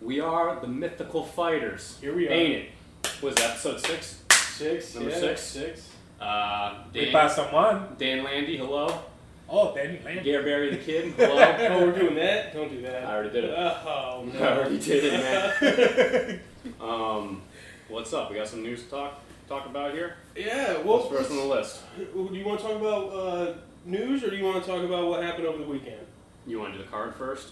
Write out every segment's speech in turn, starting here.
We are the Mythical Fighters. Here we are. Ain't it? Was that episode 6? Number 6? We passed on one. Dan Landy, hello. Oh, Danny Landy. Gare Barry the Kid, hello. Oh, we're doing that? Don't do that. I already did it. Oh, no. I already did it, man. What's up? We got some news to talk about here? Yeah, well, What's first on the list? Do you want to talk about news, or do you want to talk about what happened over the weekend? You want to do the card first?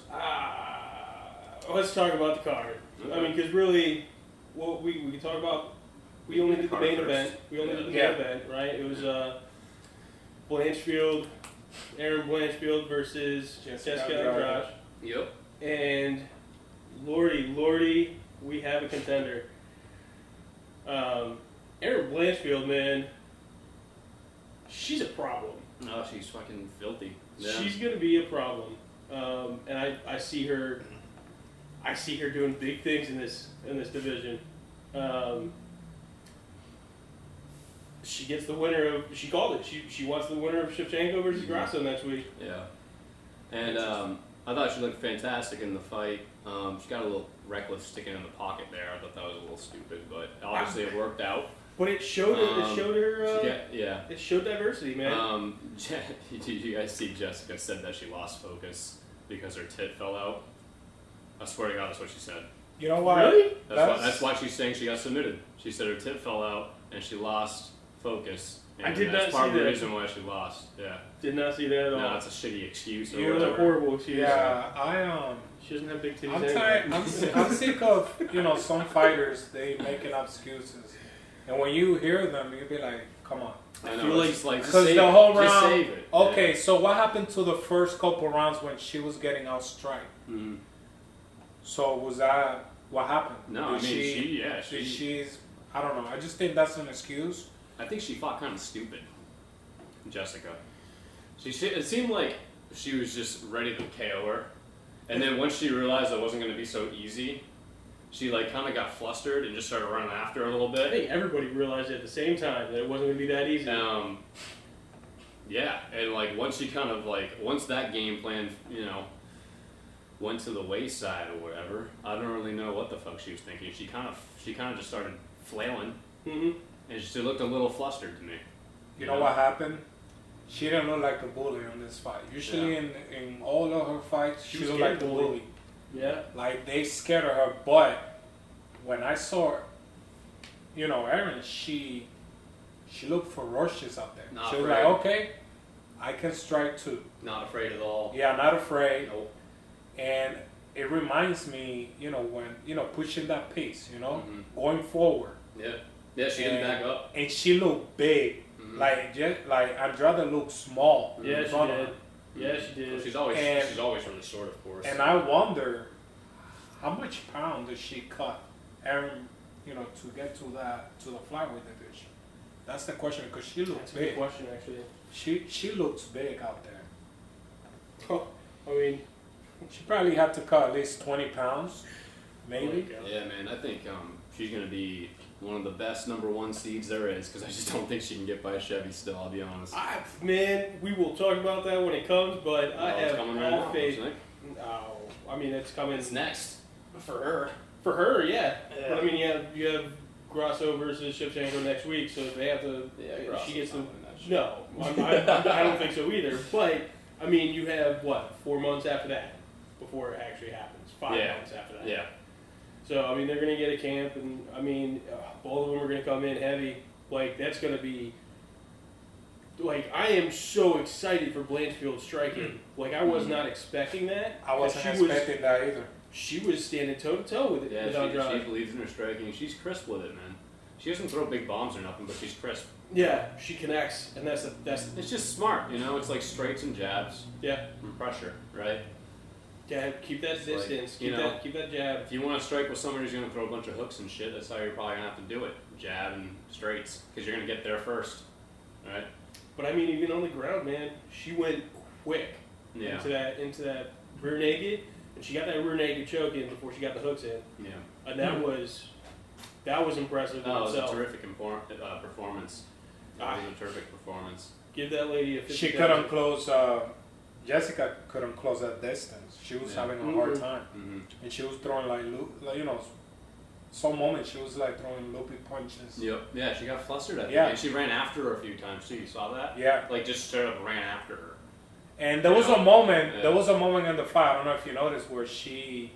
Let's talk about the card. Okay. I mean, because really, what we can talk about, we only did the main event. We only did the main event, right? It was Blanchfield, Aaron Blanchfield versus Jessica Andrade. Yep. And Lordy, we have a contender. Aaron Blanchfield, man, she's a problem. No, she's fucking filthy. Yeah. She's gonna be a problem, and I see her doing big things in this division. She gets the winner of. She called it. She wants the winner of Shevchenko versus Grasso next week. Yeah. And I thought she looked fantastic in the fight. She got a little reckless sticking in the pocket there. I thought that was a little stupid, but obviously it worked out. But it showed her. It showed her. Yeah. It showed diversity, man. Did you guys see Jessica said that she lost focus because her tit fell out? I swear to God, that's what she said. You know why? Really? That's why she's saying she got submitted. She said her tit fell out and she lost focus. And I did that's not part see of the that. reason why she lost. Yeah. Did not see that at all. No, it's a shitty excuse. Or It was a whatever. horrible excuse. Yeah, She doesn't have big titties. I'm anyway. tired. I'm sick of some fighters they making up excuses, and when you hear them, you be like, "Come on." I know. feel like- It's just like just Because save the it. whole Just round. save it. Okay, so what happened to the first couple rounds when she was getting outstriked? Mm-hmm. So was that what happened? No, Did I mean she's. I don't know. I just think that's an excuse. I think she fought kind of stupid, Jessica. It seemed like she was just ready to KO her, and then once she realized it wasn't going to be so easy, she like kind of got flustered and just started running after her a little I bit. think everybody realized at the same time that it wasn't going to be that easy. Yeah, and like once that game plan, went to the wayside or whatever, I don't really know what the fuck she was thinking. She kind of just started flailing, Mm-hmm. and she looked a little flustered to me. You know what happened? She didn't look like the bully in this fight. Usually in all of her fights, she was looked like the getting bullied. bully. Yeah. Like they scared of her. But when I saw her, Erin, she looked ferocious out there. Not She was afraid. like, okay, I can strike too. Not afraid at all. Yeah, not afraid. Nope. And it reminds me, when pushing that pace, Mhm. going forward. Yeah, she didn't back up. And she looked big. Mhm. Like Andrade looked small. Yeah, in she front of did. her. Yeah, she did. Well, she's always And- really short, of course. And I wonder how much pound does she cut Aaron, to get to the flyweight division. That's the question because she looks That's a good big. question, actually. She looks big out there. I mean, She probably had to cut at least 20 pounds, maybe. Yeah, man, I think she's gonna be one of the best number 1 seeds there is because I just don't think she can get by Chevy still. I'll be honest. man, we will talk about that when it comes, but I It's have coming right all now, faith. don't you think? No, I mean it's coming. It's next. For her. For her, yeah. Yeah. But I mean, you have Grasso versus Shevchenko next week, so they have to. She gets to. No, I don't think so either. But I mean, you have what 4 months after that before it actually happens. 5 months after that. Yeah. So I mean, they're gonna get a camp, and I mean, both of them are gonna come in heavy. Like that's gonna be. Like I am so excited for Blanchfield striking. Like I was not expecting that. I wasn't 'cause expecting that either. She was standing toe to toe with it. Yeah, with she Andrade. believes in her striking. She's crisp with it, man. She doesn't throw big bombs or nothing, but she's crisp. Yeah, she connects, and that's. It's just smart, It's like straights and jabs Yeah. and pressure, right? Yeah, keep that It's like, distance. you know, keep that jab. If you want to strike with somebody who's going to throw a bunch of hooks and shit, that's how you're probably going to have to do it. Jab and straights, because you're going to get there first, right? But I mean, even on the ground, man, she went quick Yeah. into that rear naked, and she got that rear naked choke in before she got the hooks in, Yeah. and that was impressive in That was a itself. terrific performance. That was a terrific performance. Give that lady a 50. She couldn't close Jessica couldn't close that distance. She was having a hard time, and she was throwing like some moments she was like throwing loopy punches. Yep. Yeah, she got flustered at Yeah. and she ran after her a few times too. You saw that? Yeah. Like just straight up ran after her. And there was a moment. Yeah. There was a moment in the fight. I don't know if you noticed where she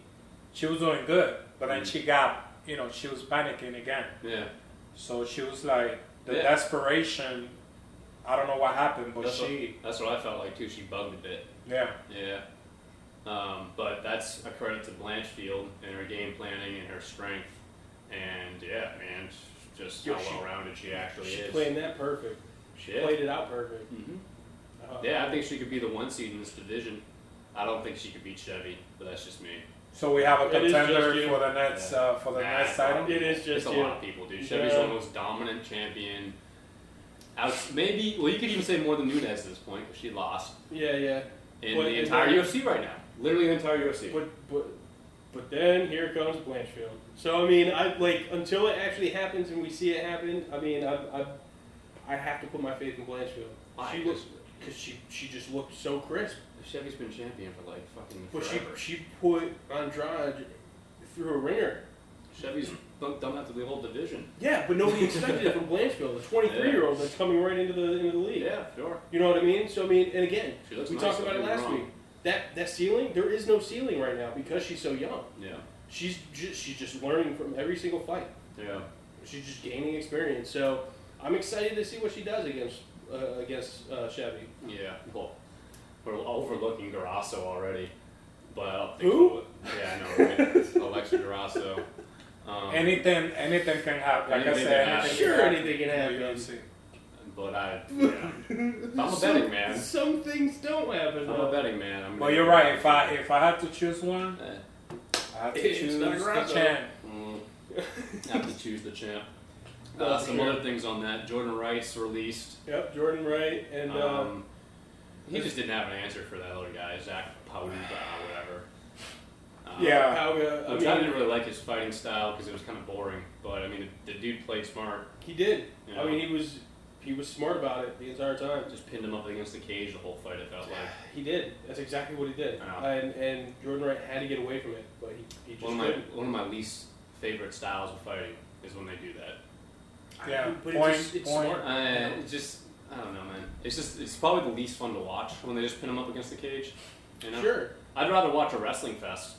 was doing good, but then she got she was panicking again. Yeah. So she was like the Yeah. desperation. I don't know what happened, but that's what I felt like too. She bugged a bit. Yeah. Yeah. But that's a credit to Blanchfield and her game planning and her strength. And yeah, man, just how well-rounded she actually is. She's playing that perfect. She played it out perfect. Yeah, I think she could be the 1 seed in this division. I don't think she could beat Chevy, but that's just me. So we have a contender for the next title. It is just it's a lot of people, dude. Chevy's the most dominant champion. Maybe, well, you could even say more than Nunes at this point, because she lost. Yeah. In the entire UFC right now. Literally the entire UFC. But then here comes Blanchfield. So I mean, until it actually happens and we see it happen. I mean, I have to put my faith in Blanchfield. Because she just looked so crisp. Chevy's been champion for like fucking But forever. she put Andrade through a ringer. Chevy's done that to the whole division. Yeah, but nobody expected it from Blanchfield, the 23-year-old that's coming right into the league. Yeah, sure. You know what I mean? So I mean, and again, She looks we nice, talked about it don't get me last wrong. week. That ceiling, there is no ceiling right now because she's so young. Yeah. She's just learning from every single fight. Yeah. She's just gaining experience. So I'm excited to see what she does against Chevy. Yeah. Well, we're overlooking Garasso already. But I don't think Who? Yeah, I know, right? Alexa Garasso. Anything can happen. Like I Anything said, can happen. Sure, anything can happen. But I'm a betting man. Some things don't happen. I'm a betting man. But you're right. If I had to choose one, I have to It's choose not the Garasso. champ. I have to choose the champ. Oh, Some sure. other things on that. Jordan Rice released. Yep, Jordan Wright and He just didn't have an answer for that other guy, Zach Pauga or whatever. Yeah. Pauga. Which I didn't really like his fighting style because it was kind of boring. But I mean, the dude played smart. He did. You know? I mean, he was smart about it the entire time. Just pinned him up against the cage the whole fight. It felt like. He did. That's exactly what he did. And Jordan Wright had to get away from it, but he just couldn't. One of my least favorite styles of fighting is when they do that. Yeah. But it's Point. smart. I don't know, man. It's probably the least fun to watch when they just pin him up against the cage. You know? Sure. I'd rather watch a wrestling fest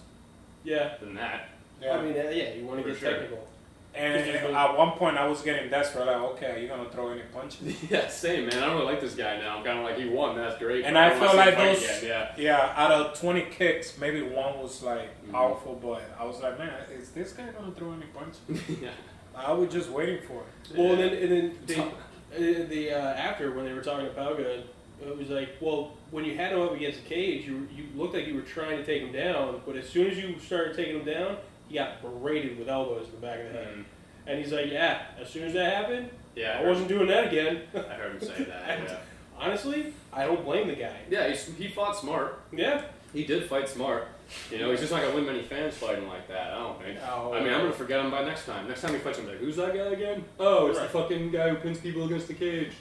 Yeah. than that. Yeah. I mean, you want to For get sure. technical. And at one point, I was getting desperate. Like, okay, you're gonna throw any punches? Yeah, same, man. I don't really like this guy now. I'm kind of like, he won. That's great. And but I don't feel wanna see like him those, fight again. yeah, out of 20 kicks, maybe one was like powerful, but I was like, man, is this guy gonna throw any punches? Yeah. I was just waiting for it. Well, and then the after when they were talking to Pauga, it was like, well, when you had him up against the cage, you looked like you were trying to take him down, but as soon as you started taking him down, he got berated with elbows in the back of the head. And he's like, yeah, as soon as that happened, Yeah, I wasn't doing that again. I heard him say that. Yeah, Honestly, I don't blame the guy. yeah, he fought smart. Yeah. He did fight smart. You know, he's just not gonna win many fans fighting like that. I don't think. Oh, I mean, I'm gonna forget him by next time. Next time he fights him, like, who's that guy again? Oh, it's Right. the fucking guy who pins people against the cage.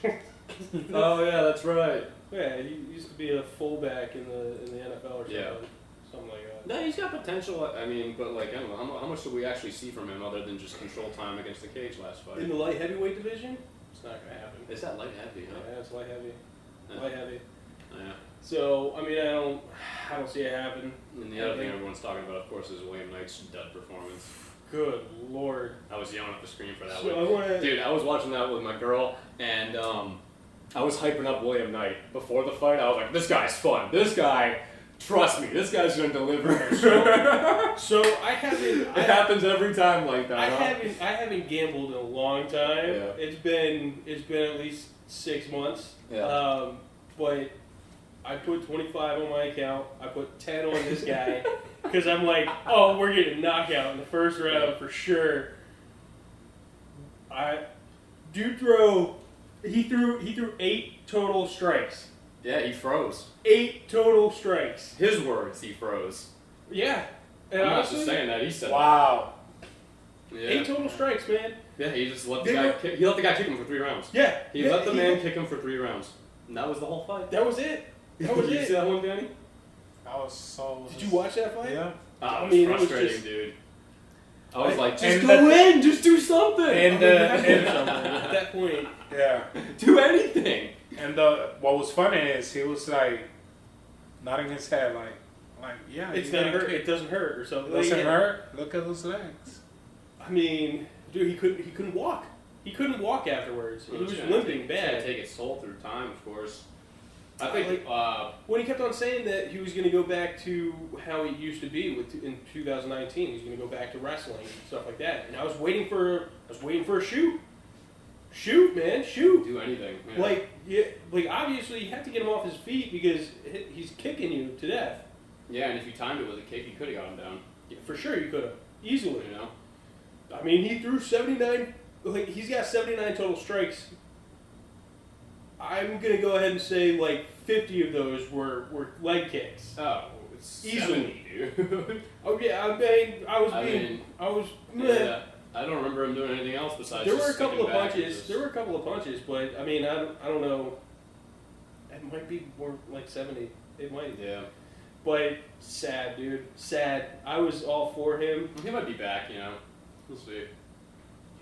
Oh yeah, that's right. Yeah, he used to be a fullback in the NFL or something. Yeah. Something like that. No, he's got potential. I mean, but like, I don't know, how much did we actually see from him other than just control time against the cage last fight? In the light heavyweight division, it's not going to happen. Is that light heavy? Huh? Yeah, it's light heavy. Yeah. Light heavy. Yeah. So, I mean, I don't see it happen. And the other thing everyone's talking about, of course, is William Knight's dud performance. Good Lord. I was yelling at the screen for that So one. I want to... Dude, I was watching that with my girl, and I was hyping up William Knight before the fight. I was like, this guy's fun. This guy, trust me, this guy's gonna deliver. So I haven't... It happens every time like that. I huh? haven't gambled in a long time. Yeah. It's been at least 6 months. Yeah. But I put 25 on my account. I put 10 on this guy because I'm like, oh, we're getting a knockout in the first round for sure. He threw 8 total strikes. Yeah, he froze. 8 total strikes. His words, he froze. Yeah. And I'm not honestly, just saying that. He said Wow. that. Yeah. 8 total strikes, man. Yeah, he just let They the guy. were- He let the guy kick him for 3 rounds. Yeah. He let the man kick him for 3 rounds. And that was the whole fight. That was it. That was Did you it. see that one, Danny? I was so. Did you watch that fight? Yeah. I mean, it was was frustrating, just- dude. I was like, just And go in, just do something. And At that point, yeah. do anything. And what was funny is he was like nodding his head, like yeah, it's you're not getting hurt. kicked. It doesn't hurt or something. Doesn't Like, hurt. Look at those legs. I mean, dude, he couldn't walk. He couldn't walk afterwards. He was limping It's bad. gonna take its toll through time, of course. I Like, think. When he kept on saying that he was going to go back to how he used to be in 2019, he's going to go back to wrestling and stuff like that. And I was waiting for a shoot, man, shoot. do anything. Yeah. Like obviously you have to get him off his feet because he's kicking you to death. Yeah, and if you timed it with a kick, you could have got him down. Yeah, for sure, you could have easily. You know. I mean, he threw 79. Like he's got 79 total strikes. I'm gonna go ahead and say like 50 of those were leg kicks. Oh, it's Easily. 70, dude. Oh yeah, I was. Yeah, I don't remember him doing anything else besides. There were a just couple of sticking back and punches. just- There were a couple of punches, but I mean, I don't know. It might be more like 70. It might. Yeah, But sad, dude. Sad. I was all for him. he might be back. You know, we'll see.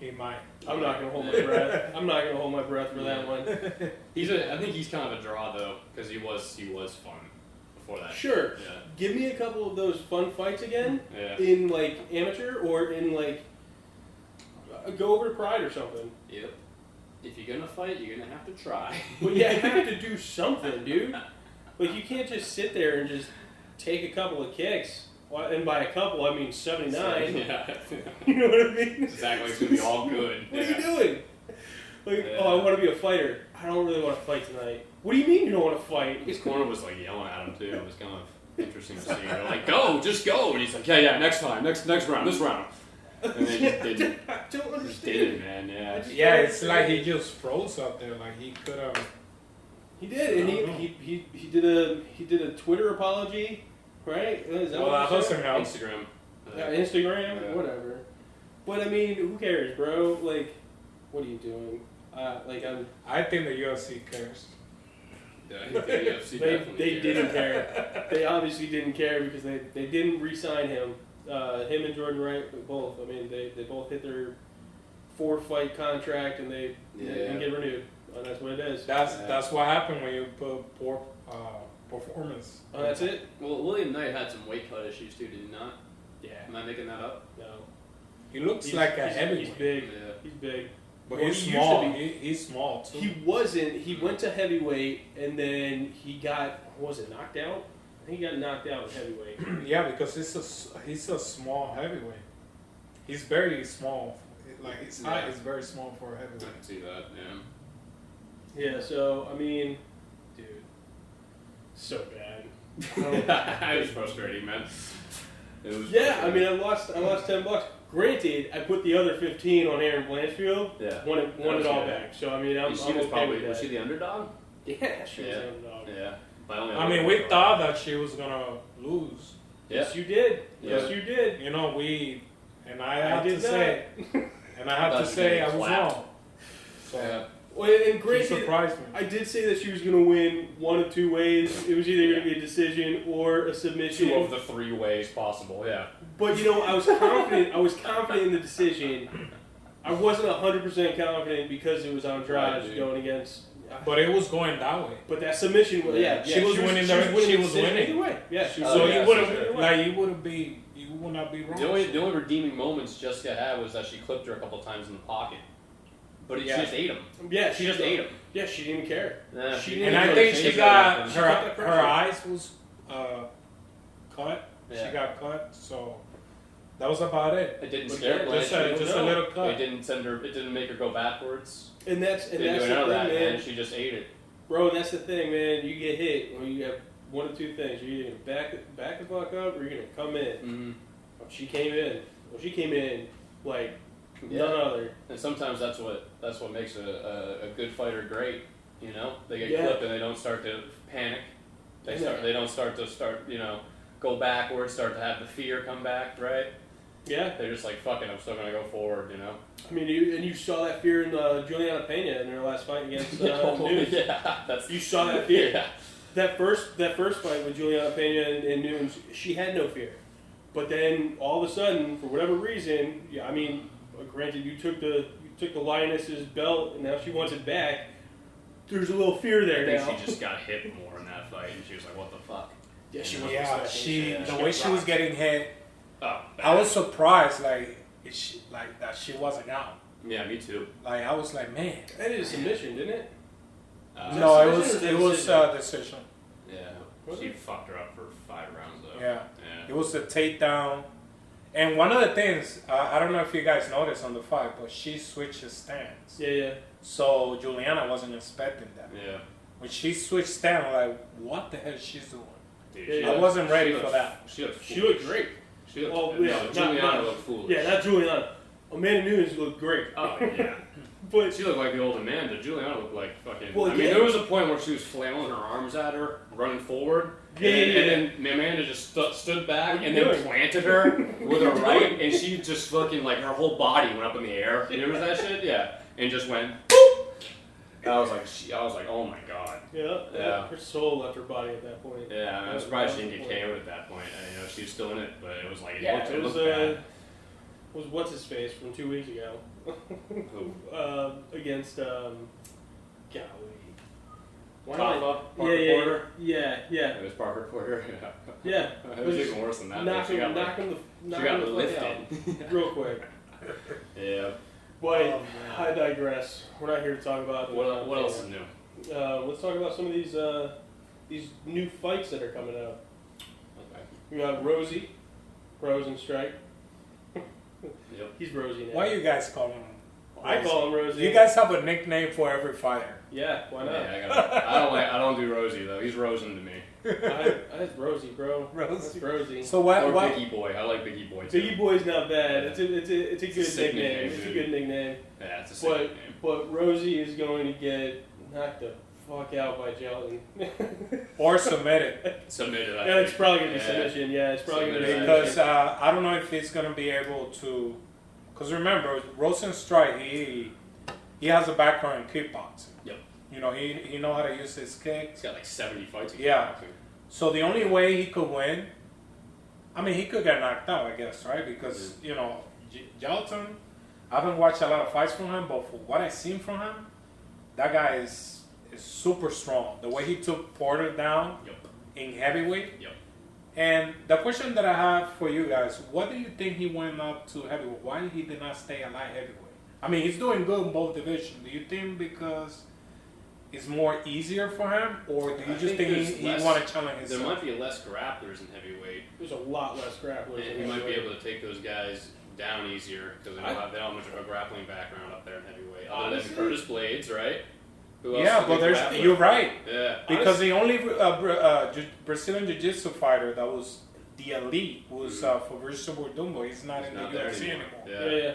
He might. I'm not gonna hold my breath. I'm not gonna hold my breath for that one. I think he's kind of a draw though, because he was fun before that. Sure. Yeah. Give me a couple of those fun fights again Yeah. in like amateur or in like go over to Pride or something. Yep. If you're gonna fight, you're gonna have to try. But yeah, you have to do something, dude. Like you can't just sit there and just take a couple of kicks. Well, and by a couple, I mean 79. Yeah. You know what I mean? It's exactly. It's gonna be all good. What are Yeah. you doing? Like, Yeah. oh, I want to be a fighter. I don't really want to fight tonight. What do you mean you don't want to fight? His corner was like yelling at him too. It was kind of interesting to see. They're like, "Go, just go!" And he's like, "Yeah, next time, next round, this round." And they just didn't. I don't Just understand. didn't, man. Yeah. Yeah, it's like he just froze up there. Like he could have. He did, and he did a Twitter apology, right? Is that Well, what that you said? doesn't help. Instagram. Instagram, Yeah. whatever. But I mean, who cares, bro? Like, what are you doing? I think the UFC cares. Yeah, I think the UFC They definitely didn't cared. care. They obviously didn't care because they didn't re-sign him. Him and Jordan Wright both. I mean, they both hit their 4-fight contract and they didn't get renewed. And that's what it is. That's what happened when you put poor performance. Oh, that's it? Well, William Knight had some weight cut issues too, did he not? Yeah. Am I making that up? No. He looks like a He's heavyweight, big. Yeah. He's big. but Well, he's he used to small. be. He's small too. He wasn't. He went to heavyweight and then he got, what was it, knocked out? I think he got knocked out at heavyweight. Yeah, because he's a small heavyweight. He's very small. Like his height is very small for a I heavyweight. can see that. Yeah. Yeah, so, I mean, dude, so bad. It was frustrating, man. It was. Yeah, I frustrating. mean, I lost $10. Granted, I put the other 15 on Aaron Blanchfield. Yeah. Won it That was all good. back. So I mean, I'm she was okay probably with was that. she the underdog? Yeah, she was Yeah. the underdog. Yeah. By only I mean, we thought that she was gonna lose. Yeah. Yes, you did. Yeah. Yes, you did. You know, and I I have did to say, and I have Thought to you say were I was clapped. wrong. So Yeah. Well, and she granted, surprised me. I did say that she was going to win one of two ways. It was either going to be a decision or a submission. 2 of the 3 ways possible. Yeah. But you know, I was confident. I was confident in the decision. I wasn't 100% confident because it was Andrade Right, dude. going against. But it was going that way. But that submission was She was winning She was she the was decision winning. either way. Yeah, she was. So yeah, you would for have sure. you would not be wrong. The only redeeming moments Jessica had was that she clipped her a couple times in the pocket. But she just ate him. Yeah, She just ate him. Yeah, she didn't even care. Yeah. She And didn't I even think change she got anything. She got that her pressure. eyes was cut. Yeah. She got cut, so that was about it. It didn't But scare yeah, Blanche. Just a little cut. It didn't send her. It didn't make her go backwards. And that's Didn't the do thing, none of that, man. man. She just ate it. Bro, that's the thing, man. You get hit, or you have one of two things. You're either gonna back the fuck up, or you're gonna come in. Mm-hmm. She came in. Well, she came in like Yeah. none other. And sometimes that's what makes a good fighter great. You know, they get Yeah. clipped and they don't start to panic. They don't start to go backwards, start to have the fear come back, right? Yeah, They're just like, fuck it, I'm still gonna go forward, you know. I mean, you saw that fear in Juliana Pena in her last fight against Nunes. yeah, that's You saw that fear. Yeah. that first fight with Juliana Pena and Nunes, she had no fear. But then all of a sudden, for whatever reason, yeah, I mean, granted, you took the lioness's belt, and now she wants it back. There's a little fear there I now. think she just got hit more in that fight, and she was like, "What the fuck?" Yeah, she was. The way she was getting hit, Oh, I was surprised, like that she wasn't out. Yeah, me too. Like I was like, man. That is a submission, didn't it? No, it submission was or decision. Yeah, Was she it? fucked her up for 5 rounds though. Yeah. Yeah. It was the takedown. And one of the things, I don't know if you guys noticed on the fight, but she switched her stance. Yeah. So Juliana wasn't expecting that. Yeah. When she switched stance, I'm like, what the hell is she doing? Dude, Yeah, she I looked- wasn't ready she for looked- that. She looked. She looked foolish. great. She looked. Well, no, yeah, Juliana not- looked foolish. Yeah, not Juliana. Amanda Nunes looked great. Oh yeah. But She looked like the old Amanda. Juliana looked like fucking. Well, I mean, yeah. there was a point where she was flailing her arms at her, running forward. Yeah, And then Amanda just stood back What are and you then doing? planted her with her What are you right, doing? and she just fucking like her whole body went up in the air. You remember that shit? Yeah, and just went. Boop! I was like, oh my god. Yeah. her soul left her body at that point. Yeah, I was surprised she didn't get KO'd at that point. You know, she was still in it, but it was like Yeah, it it looked was bad. was what's his face from 2 weeks ago against golly. Why am I- Parker Porter. Yeah. It was Parker Porter. Yeah. It was even worse than that. Knock She him, got, knock him the she knock got him the fuck out. lifted. Real quick. Yeah. But Oh, man. I digress. We're not here to talk about What else is new? Let's talk about some of these new fights that are coming out. Okay. We got Rosenstrike. Yep. He's Rosie now. Why you guys call him? I call him Rosie. You guys have a nickname for every fighter. Yeah, why not? Yeah, I don't do Rosie though. He's Rosen to me. That's Rosie, bro. Rosie. That's Rosie. So Or why? Biggie Boy. I like Biggie Boy too. Biggie Boy's not bad. Yeah. It's a good sick nickname. nickname, It's a dude. good nickname. Yeah, it's a sick But name. but Rosie is going to get knocked the fuck out by Jelton. Or submitted? Submitted. I Yeah, it's think. probably gonna be Yeah. submission. Yeah, it's probably gonna be Submitted. Because submission. I don't know if he's gonna be able to. Because remember, Rosenstrike, he has a background in kickboxing. Yep. You know, he know how to use his kicks. He's got like 70 fights. in Yeah. kickboxing. So the only way he could win, I mean, he could get knocked out, I guess, right? Because you know, Jelton, I haven't watched a lot of fights from him, but for what I've seen from him, that guy is super strong. The way he took Porter down Yep. in heavyweight. Yep. And the question that I have for you guys, what do you think he went up to heavyweight? Why he did not stay at light heavyweight? I mean, he's doing good in both divisions. Do you think because it's more easier for him, or do you I just think think there's he less- want to challenge There himself? might be less grapplers in heavyweight, There's a lot less grapplers. and he might be able to take those guys down easier because they don't have much of a grappling background up there in heavyweight. Other than Honestly? Curtis Blades, right? Who else Yeah, is a but good there's grappler? you're right. Yeah. Because the only Brazilian Jiu-Jitsu fighter that was the elite was Fabricio Werdumbo. He's not He's in not the there UFC anymore. anymore. Yeah.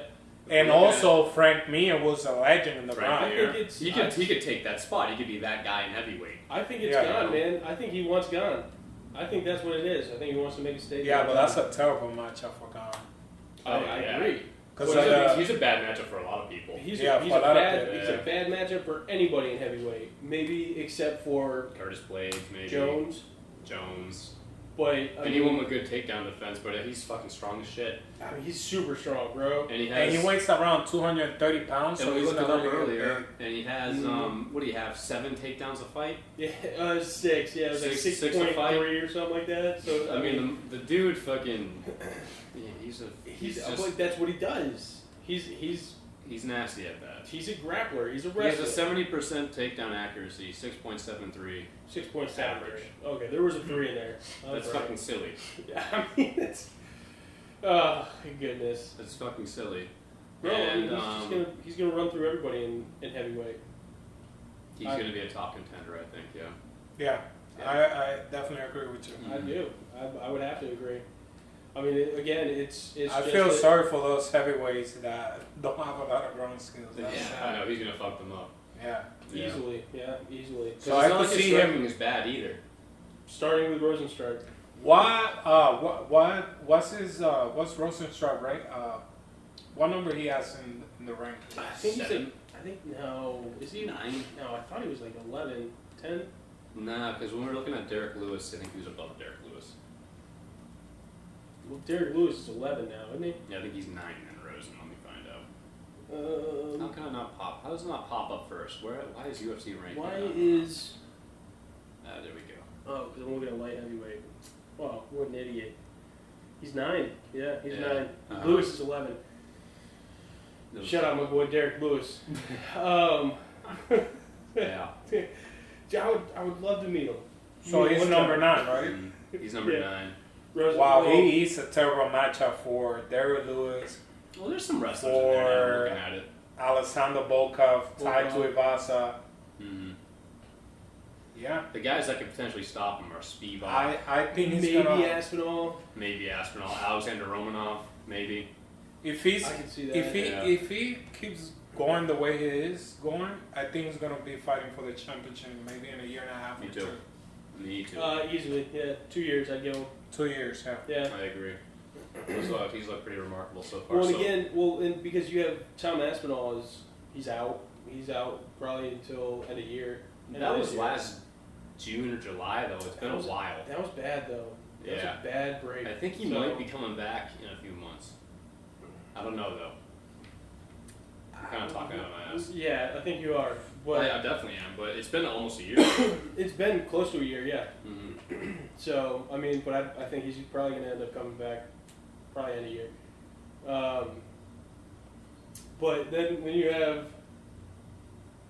And Looking also, Frank Mir was a legend in the Frank round. Mir. I think it's- he could take that spot. He could be that guy in heavyweight. I think it's Yeah. gone, man. I think he wants gone. I think that's what it is. I think he wants to make a statement. Yeah, but that's a terrible matchup for Ghana. I agree. Because Well, he's a bad matchup for a lot of people. He's Yeah, a, he's for a a lot of bad people, he's yeah. a bad matchup for anybody in heavyweight. Maybe except for Curtis Blades, maybe Jones. But I Anyone mean, with good takedown defense, but he's fucking strong as shit. I mean, he's super strong, bro. And he has. and he weighs around 230 pounds, And so we he's looked it not up really earlier, and he has Mhm. what do you have? 7 takedowns a fight. Yeah, 6. Yeah, it was like Six- 6.3 or something like that. So I mean, the dude fucking. Yeah, he's just like that's what he does. He's nasty at that. a grappler. He's a He has wrestler. a 70% takedown accuracy, 6.73. 6.7 average. Okay, there was a 3 in there. That's right. fucking silly. Yeah, I mean, it's. Oh goodness. That's fucking silly. No, I mean, And he's gonna run through everybody in heavyweight. he's gonna be a top contender, I think. Yeah. Yeah, I definitely agree with you. I do. I would have to agree. I mean, again, it's. I just feel that- sorry for those heavyweights that don't have a lot of ground skills. That's Yeah, sad. I know he's gonna fuck them up. Yeah. Yeah. Easily, yeah, easily. So So I it's not could like his see him- striking is bad either. Starting with Rosenstrike. What's his what's Rosenstrike, right? What number he has in the rank? I think he's 7? like. I think no. Is he 9? No, I thought he was like 11, 10. Nah, because when we're looking at Derek Lewis, I think he was above Derek Lewis. Well, Derek Lewis is 11 now, isn't he? Yeah, I think he's 9 in Rosen. Let me find out. How can I not pop? How does it not pop up first? Why is UFC ranked? Why is? There we go. Oh, because I'm looking at light heavyweight. Wow, what an idiot. He's 9. Yeah, he's 9. Lewis is 11. Shout out my boy Derek Lewis. Yeah. I would love to meet him. So he's number 9, right? He's number 9. Wow, he's a terrible matchup for Derek Lewis. Well, there's some wrestlers in there now looking at it. Alessandro Volkov, Tai Tuivasa. Mm-hmm. Yeah. The guys that could potentially stop him are Spivak. I think he's maybe gonna... Aspinall. Maybe Aspinall. Alexander Romanov. Maybe. If he's... I can see that. If he keeps going the way he is going, I think he's going to be fighting for the championship maybe in a year and a half Me or too. two. Me too. Easily, yeah. 2 years, I'd give him. 2 years, yeah. Yeah. I agree. He's looked pretty remarkable so far. Well, and again, and because you have Tom Aspinall he's out. He's out probably until end of year. And that was last June or July, though. It's been a while. That was bad, though. That was a bad break. I think he might be coming back in a few months. I don't know, though. I'm kind of talking out of my ass. Yeah, I think you are. But I definitely am, but it's been almost a year. It's been close to a year, yeah. Mm-hmm. So, I mean, but I think he's probably going to end up coming back probably end of year. But then you have...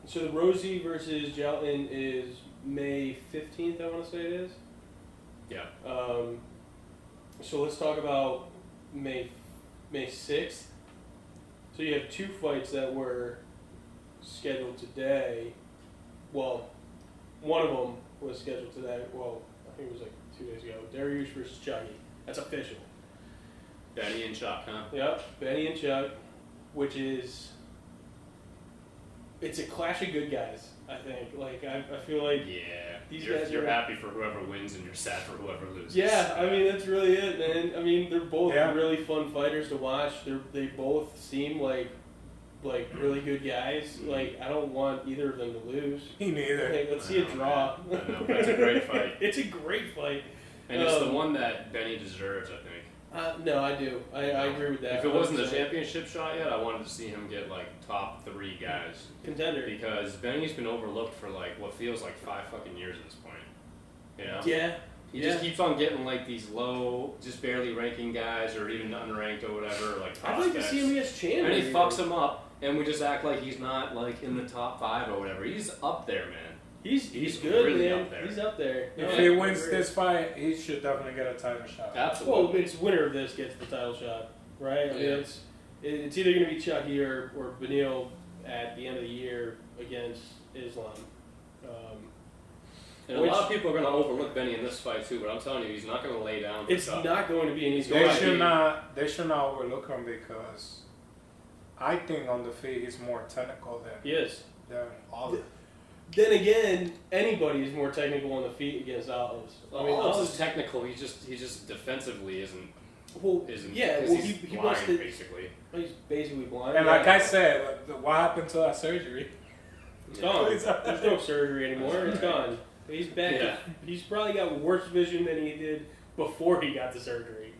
So the Rosie versus Jalin is May 15th, I want to say it is. Yeah. So let's talk about May 6th. So you have 2 fights that were scheduled today. Well, one of them was scheduled today. Well, I think it was like 2 days ago. Dariush versus Chucky. That's official. Benny and Chuck, huh? Yep, Benny and Chuck, which is... It's a clash of good guys, I think. Like, I feel like... Yeah. These you're guys you're are... happy for whoever wins and you're sad for whoever loses. Yeah, I mean, that's really it, man. I mean, they're both Yeah. really fun fighters to watch. They both seem like really good guys. Like, I don't want either of them to lose. Me neither. Hey, let's see a draw. I know. It's a great fight. It's a great fight. And it's the one that Benny deserves, I think. No, I do. I agree with that. If it wasn't the 100%. championship shot yet, I wanted to see him get like top 3 guys. Contender. Because Benny's been overlooked for like what feels like 5 fucking years at this point. You know? Yeah. He just keeps on getting like these low, just barely ranking guys or even unranked or whatever, like prospects. I'd like to see him against Chandler. And he fucks him up, and we just act like he's not like in the top 5 or whatever. He's up there, man. He's good, really man. up there. He's up there. If he wins this fight, he should definitely get a title shot. Absolutely. Well, it's winner of this gets the title shot, right? I mean, it's either going to be Chucky or Benil at the end of the year against Islam. And a lot of people are going to overlook Benny in this fight too, but I'm telling you, he's not going to lay down. It's not going to be an easy They fight. should not overlook him because I think on the feet he's more technical Yes. than Olive. Then again, anybody is more technical on the feet against Olives. I mean, Olives is technical. He just defensively isn't. Yeah, well, he's he blind, wants to. basically. He's basically blind. And like I said, what happened to that surgery? It's gone. There's no surgery anymore. It's gone. He's back. Yeah. He's probably got worse vision than he did before he got the surgery.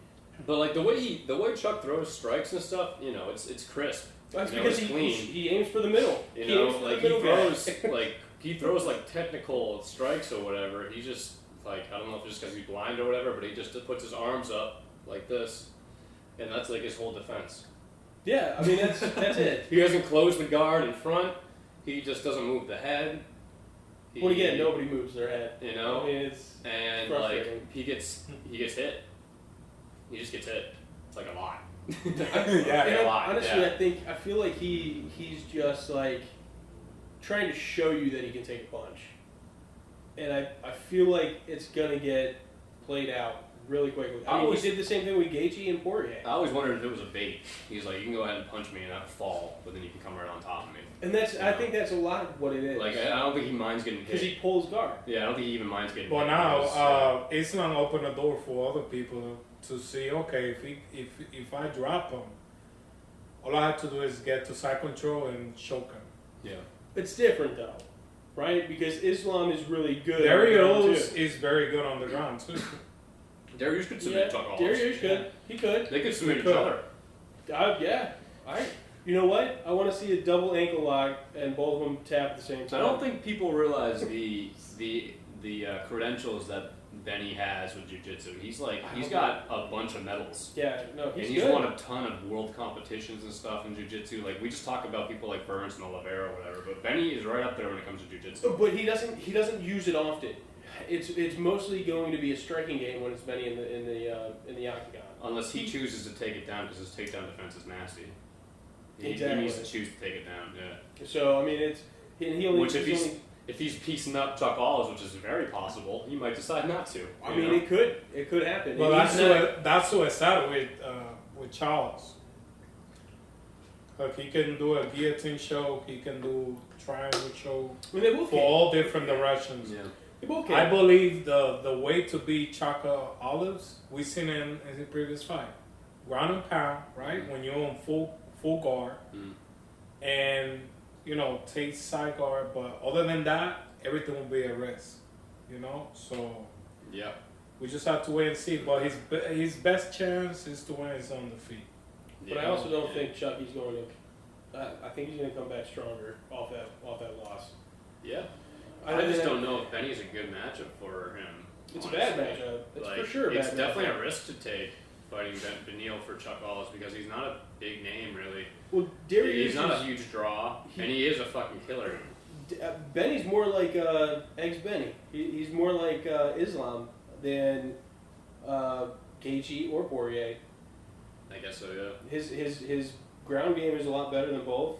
But like the way Chuck throws strikes and stuff, you know, it's crisp. That's because because he aims for the middle. You know, like he throws like technical strikes or whatever. He just like I don't know if it's just because he's blind or whatever, but he just puts his arms up like this, and that's like his whole defense. Yeah, I mean that's it. He doesn't close the guard in front. He just doesn't move the head. Well, again, nobody moves their head. You know, I mean, it's and frustrating. like he gets hit. He just gets hit. It's like a lot. Yeah, a lot. Honestly, Yeah. I feel like he's just like trying to show you that he can take a punch, and I feel like it's gonna get played out really quickly. I mean, he did the same thing with Gaethje and Poirier. I always wondered if it was a bait. He's like, you can go ahead and punch me and I fall, but then you can come right on top of me. And I think that's a lot of what it is. Like, I don't think he minds getting hit. Because he pulls guard. Yeah, I don't think he even minds getting Well, hit. now Islam opened the door for other people to see. Okay, if I drop him, all I have to do is get to side control and choke him. Yeah. It's different though. right? Because Islam is really good. Darius is very good on the ground too. Darius could submit Chuck Hollis. Darius could. He could. They could submit each other. Yeah. You know what? I want to see a double ankle lock and both of them tap at the same time. I don't think people realize the credentials that Benny has with jiu-jitsu. He's got a bunch of medals. Yeah, no, he's he's good. won a ton of world competitions and stuff in jiu-jitsu. Like, we just talk about people like Burns and Oliveira or whatever, but Benny is right up there when it comes to jiu-jitsu. But he doesn't use it often. It's mostly going to be a striking game when it's Benny in the octagon. Unless he chooses to take it down because his takedown defense is nasty. He Exactly. needs to choose to take it down. Yeah. So I mean, If he's piecing up Chuck Hollis, which is very possible, he might decide not to. I mean, it could happen. Well, that's what I said with Charles. Look, he can do a guillotine show. He can do triangle show for all different directions. Yeah. They both can. I believe the way to beat Chaka Olives, we've seen in the previous fight. Ground and pound, right? When you're on full guard. And, take side guard. But other than that, everything will be a risk. So Yeah. we just have to wait and see. But his best chance is to win is on the feet. But I also don't think Chucky's going to. I think he's going to come back stronger off that loss. Yeah. I just don't know if Benny's a good matchup for him. It's honestly. a bad matchup. It's for sure a bad It's definitely matchup. a risk to take fighting Benil for Chuck Hollis because he's not a big name, really. Well, Darius He's not a huge draw, and he is a fucking killer. Benny's more like Eggs Benny. He's more like Islam than Gaethje or Poirier. I guess so, yeah. His ground game is a lot better than both.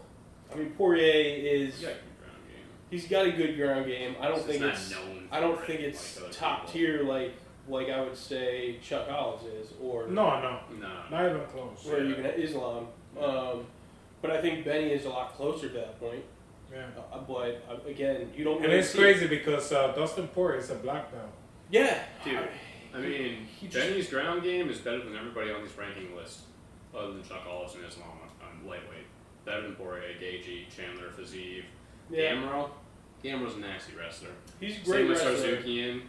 I mean, Poirier is. He's got a good ground game. He's got a good ground game. I don't think not it's. known I don't for think it it's like other top people. tier like I would say Chuck Hollis is or No, No. not even close. or even Islam. But I think Benny is a lot closer to that point. Yeah. But again, you don't. And really it's see crazy because Dustin Poirier is a black belt. Yeah, Dude, I mean, Benny's ground game is better than everybody on this ranking list, other than Chuck Hollis and Islam on lightweight. Better than Poirier, Gaethje, Chandler, Fiziev, Yeah. Gamro's a nasty wrestler. He's a Same great with wrestler. Sarzukian.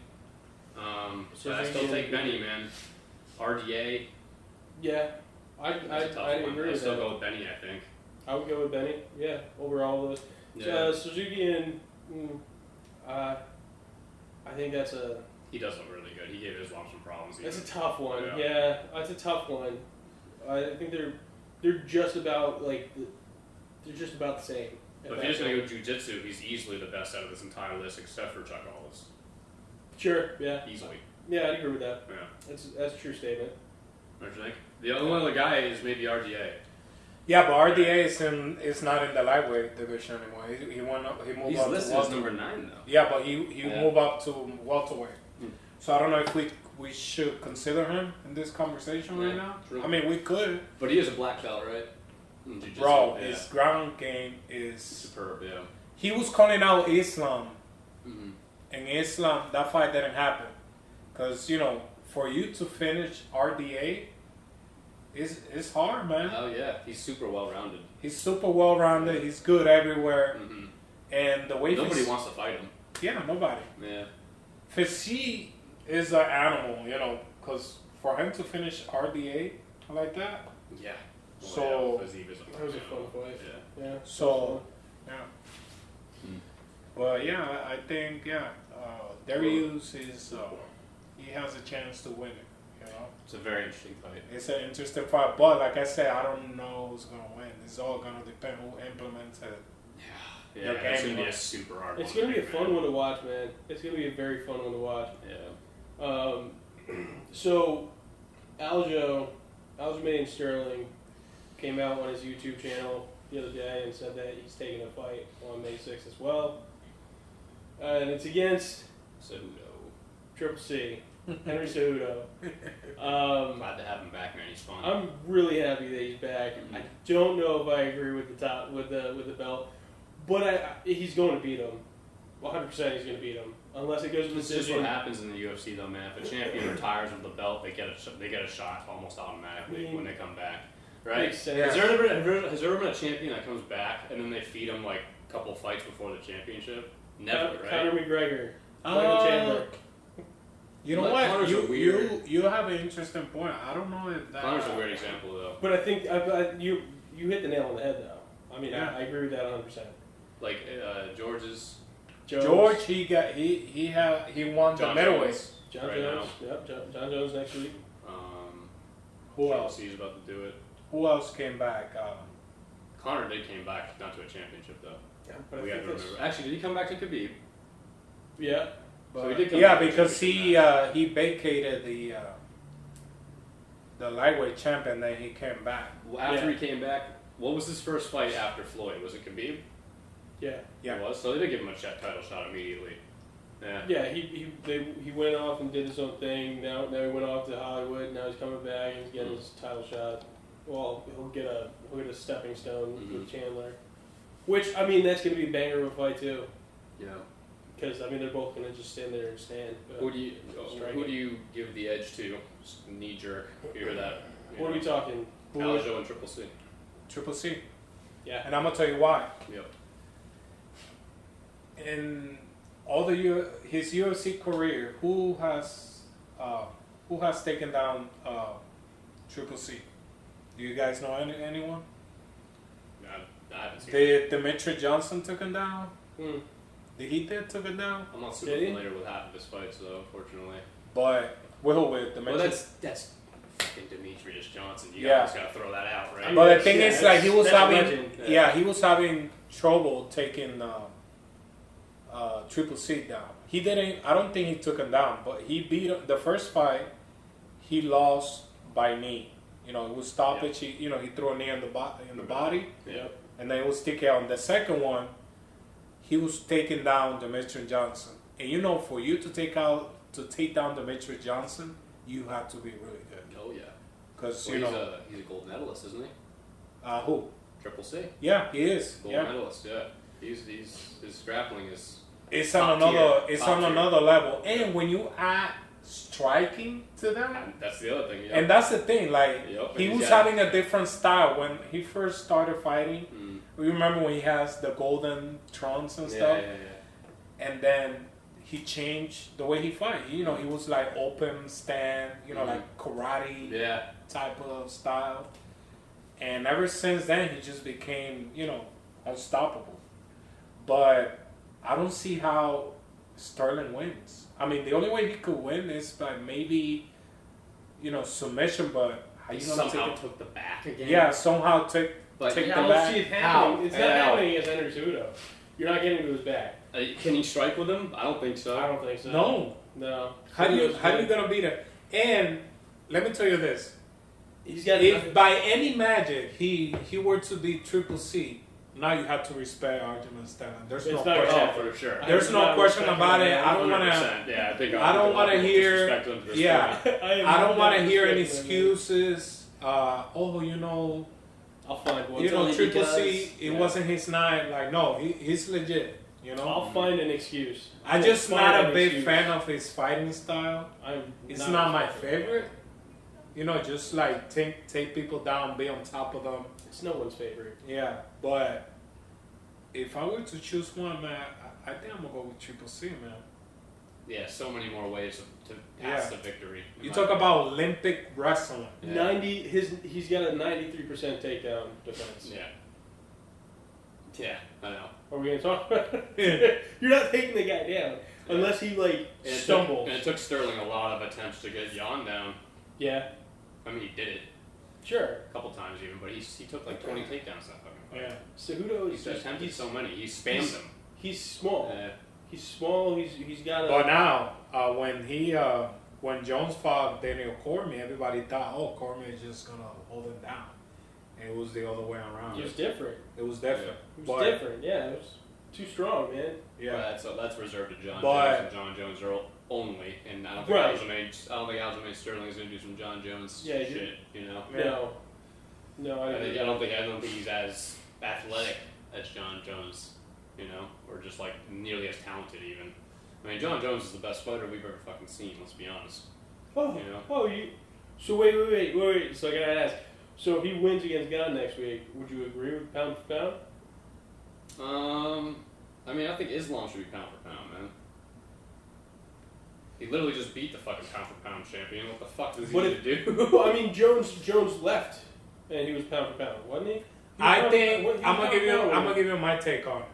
But I still take Benny, man. RDA. Yeah, I That's a tough one. agree I with still that. go with Benny, I think. I would go with Benny. Yeah, over all those. Yeah. Suzuki and I think that's a He does look really good. He gave Islam some problems. that's a even. tough one. Yeah. Yeah, that's a tough one. I think they're just about they're just about the same. But if you're just going to go jiu-jitsu, he's easily the best out of this entire list except for Chuck Hollis. Sure. Yeah. Easily. Yeah, I'd agree with that. Yeah. That's a true statement. Don't you think? The only other guy is maybe RDA. Yeah, but RDA is not in the lightweight division anymore. He moved He's up listed to as welterweight. number 9, though. Yeah, but he Yeah. moved up to welterweight. Hmm. So I don't know if we should consider him in this conversation right now. true. I mean, we could. But he is a black belt, right? In jiu-jitsu, Bro, yeah. his ground game is Superb, yeah. He was calling out Islam, Mm-hmm. and Islam, that fight didn't happen. Because, for you to finish RDA, it's hard, man. Oh, yeah. He's super well-rounded. He's super well-rounded. He's good everywhere. Mm-hmm. And the way Nobody wants to fight him. Yeah, nobody. Yeah. Fiziev is an animal, because for him to finish RDA like that, Yeah. So- yeah, Fiziev is a That was a fun fight. Yeah. Yeah. so, yeah. Hmm. But yeah, I think, Darius is, he has a chance to win it, It's a very interesting fight. It's an interesting fight, but like I said, I don't know who's going to win. It's all going to depend who implements it. Yeah, Your it's game going to be a was- super hard It's one. gonna be a fun one to watch, man. It's gonna be a very fun one to watch. Yeah. So Aljamain Sterling came out on his YouTube channel the other day and said that he's taking a fight on May 6th as well. And it's against Cejudo. Triple C, Henry Cejudo. Glad to have him back, man. He's fun. I'm really happy that he's back. Mhm. I don't know if I agree with the belt, but he's going to beat him. 100% he's going to beat him unless it goes to This is decision. what happens in the UFC, though, man. If a champion retires with the belt, they get a shot almost automatically when they come back, right? Makes sense. Has there ever been a champion that comes back and then they feed him like a couple fights before the championship? Never, right? Conor McGregor. Michael Chandler. You know But what? Conor's a weird- You have an interesting point. I don't know if that. Connor's a weird example, though. But I think you hit the nail on the head, though. I mean, Yeah. I agree with that 100%. Like George's George, he won the John middleweight. Jones John right Jones. Yep, John Jones next week. Who else? He's about to do it. Who else came back? Connor did came back, not to a championship though. Yeah, but We I have think to that's... remember. Actually, did he come back to Khabib? Yeah. So he did come yeah, back to because championship he vacated the lightweight champion, then he came back. Well, after Yeah. he came back, what was his first fight after Floyd? Was it Khabib? Yeah. Yeah. It was. So they did give him a title shot immediately. Yeah. Yeah, he went off and did his own thing. Now he went off to Hollywood. Now he's coming back and he's getting his title shot. Well, he'll get a stepping stone with Chandler, which I mean that's gonna be a banger of a fight too. Yeah. Because I mean they're both gonna just stand there and stand. Who do you give the edge to? Just knee jerk. You hear that? What are we talking? Aljo and Triple C. Triple C. Yeah. And I'm gonna tell you why. Yep. In all his UFC career, who has taken down Triple C? Do you guys know anyone? I haven't seen it. Did Demetri Johnson took him down? Hmm. Did he took him down? I'm not super Did he? familiar with half of his fights, though, unfortunately. But with Demetri. Well, that's fucking Demetrius Johnson. You Yeah. guys gotta throw that out, right? But the thing is, like, he was that's a having, legend. he was having trouble taking Triple C down. He didn't. I don't think he took him down, but he beat him. The first fight, he lost by knee. You know, it was stoppage. He threw a knee in the body, Yeah. and then it was TKO. On the second one, he was taking down Demetrius Johnson. And you know, for you to take down Demetrius Johnson, you have to be really good. Oh yeah. Because Well, he's a gold medalist, isn't he? who? Triple C. Yeah, he is. Gold Yeah. medalist. Yeah. His grappling is. It's Top on another. tier. It's Top on tier. another level. And when you add striking to that, And that's the other thing. Yeah. and that's the thing. Like Yep, he and was he's got- having a different style when he first started fighting. You remember when he has the golden trunks and stuff, and then he changed the way he fight. He was like open stand, like karate Yeah. type of style. And ever since then, he just became, unstoppable. But I don't see how Sterling wins. I mean, the only way he could win is by maybe, submission. But how He you gonna somehow take it? took the back again. Yeah, somehow take But take yeah, the I back. don't see it happening. How? It's not How? happening against Henry Cejudo. You're not getting to his back. Can he strike with him? I don't think so. I don't think so. No. No. How you gonna beat it? And let me tell you this: He's got. if by any magic he were to beat Triple C, now you have to respect Arjun Sterling. There's It's no not question. Oh, for sure. There's no not question respecting about it. him. I don't want to. 100%. Yeah, I think I don't want to hear. disrespect him to this Yeah, point. I don't want to hear any respecting him. excuses. I'll find one. Triple C. It wasn't his night. Like no, he's legit. I'll find an excuse. I just Find not a an big excuse. fan of his fighting style. It's not my favorite. Just like take people down, be on top of them. It's no one's favorite. Yeah, but if I were to choose one, man, I think I'm gonna go with Triple C, man. Yeah, so many more ways to pass the victory. You talk about Olympic wrestling. Yeah. He's got a 93% takedown defense. Yeah. Yeah, I know. Are we gonna talk about it? You're not taking the guy down unless he And stumbles. it took Sterling a lot of attempts to get Jan down. Yeah, I mean, he did it sure. a couple times even, but he took like 20 takedowns that fucking fight. Yeah. Cejudo He's is attempted so many. He spammed them. He's small. Yeah. He's small. He's got But a. now, when Jones fought Daniel Cormier, everybody thought, Cormier is just gonna hold him down. And it was the other way around. It was different. It was different. It was different. Yeah, it was too strong, man. Yeah. But that's reserved to John But- Jones and John Jones are only, and I don't think Right. Aljamain Sterling is gonna do some John Jones Yeah, shit. You know. Yeah. No, I don't think he's as athletic as John Jones, or just like nearly as talented even. I mean, John Jones is the best fighter we've ever fucking seen. Let's be honest. Oh, You know? So wait. So I gotta ask. So if he wins against Gunn next week, would you agree with pound for pound? I mean, I think Islam should be pound for pound, man. He literally just beat the fucking pound for pound champion. What the fuck does he need to do? I mean, Jones left, and he was pound for pound, wasn't he? I think I'm gonna give you my take on it.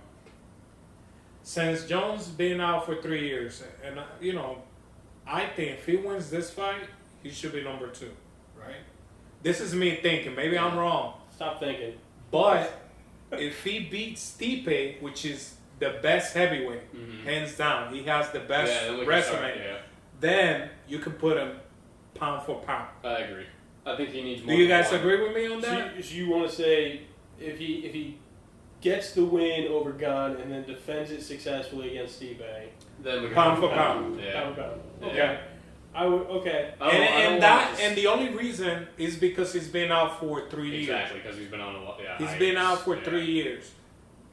Since Jones been out for 3 years, and you know, I think if he wins this fight, he should be number 2, right? This is me thinking. Maybe I'm wrong. Stop thinking. But if he beats Stipe, which is the best heavyweight, hands down, he has the best resume. Then you can put him pound for pound. I agree. I think he needs more. Do you guys agree with me on that? So you want to say if he gets the win over Gunn and then defends it successfully against Stipe, then we pound for pound. Yeah. Pound for pound. Okay. Yeah. I would. Okay. And the only reason is because he's been out for 3 years. Exactly, because he's been on a He's been out for 3 years.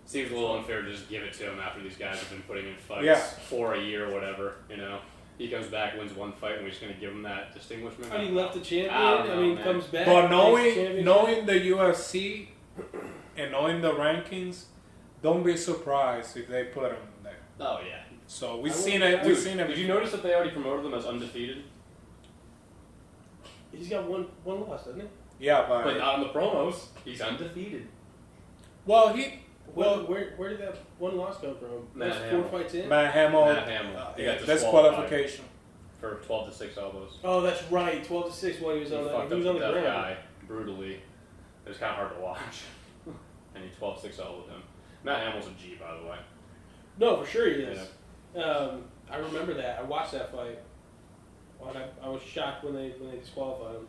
Seems a little unfair to just give it to him after these guys have been putting in fights for a year or whatever, you know. He comes back, wins one fight, and we're just going to give him that distinguishment. He left the champion. I mean, comes back. But knowing the UFC and knowing the rankings, don't be surprised if they put him there. Oh, yeah. So we've seen it. We've seen it. Did you notice that they already promoted him as undefeated? He's got one loss, doesn't he? Yeah, but on the promos, he's undefeated. Well, where did that one loss come from? Matt 4 fights in. Matt Hamill. He got disqualification for 12-6 elbows. Oh, that's right. 12-6 when he was on the ground. Guy brutally. It was kind of hard to watch. And he 12-6 elbowed him. Matt Hamill's a G, by the way. No, for sure he is. Yeah. I remember that. I watched that fight. I was shocked when they disqualified him.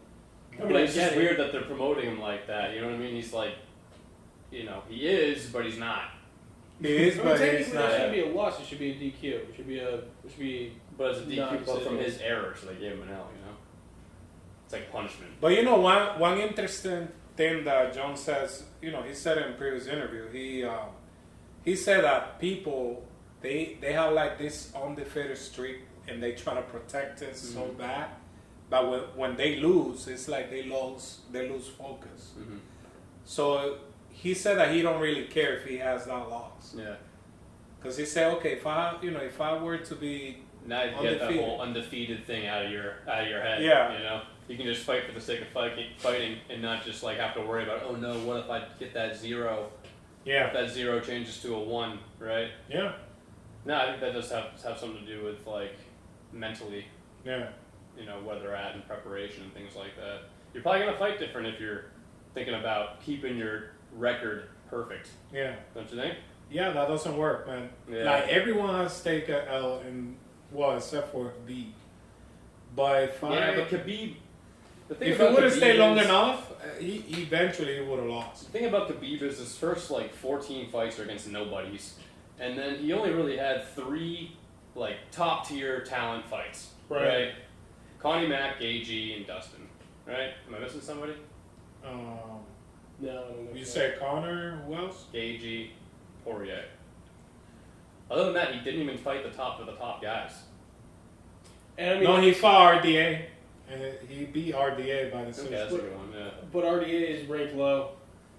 I mean, it's just weird that they're promoting him like that. You know what I mean? He's like, you know, he is, but he's not. He is, but he's not. It shouldn't be a loss. It should be a DQ. It should be. But it's a DQ from his error, so they gave him an L. You know, it's like punishment. But you know, one interesting thing that Jones says. You know, he said in a previous interview. He said that people they have like this undefeated streak and they try to protect it so bad, but when they lose, it's like they lose focus. So he said that he don't really care if he has that loss. Yeah. Because he said, okay, if I were to be now you get that whole undefeated thing out of your head. Yeah. You know, you can just fight for the sake of fighting, and not just like have to worry about, oh no, what if I get that 0? Yeah. If that 0 changes to a 1, right? Yeah. No, I think that does have something to do with like mentally. Yeah. You know, where they're at in preparation and things like that. You're probably gonna fight different if you're thinking about keeping your record perfect. Yeah. Don't you think? Yeah, that doesn't work, man. Yeah. Like everyone has to take a L except for Khabib. But but Khabib. The thing if he about would have Khabib stayed long enough, he eventually would have lost. The thing about Khabib is his first like 14 fights are against nobodies, and then he only really had 3 like top tier talent fights. Right. Connie Mack, Gagey, and Dustin. Right? Am I missing somebody? No, I don't know. You said Connor, who else? Gagey, Poirier. Other than that, he didn't even fight the top of the top guys. And I mean, no, he fought RDA. And he beat RDA by the Okay, that's a good one, yeah. But RDA is ranked low.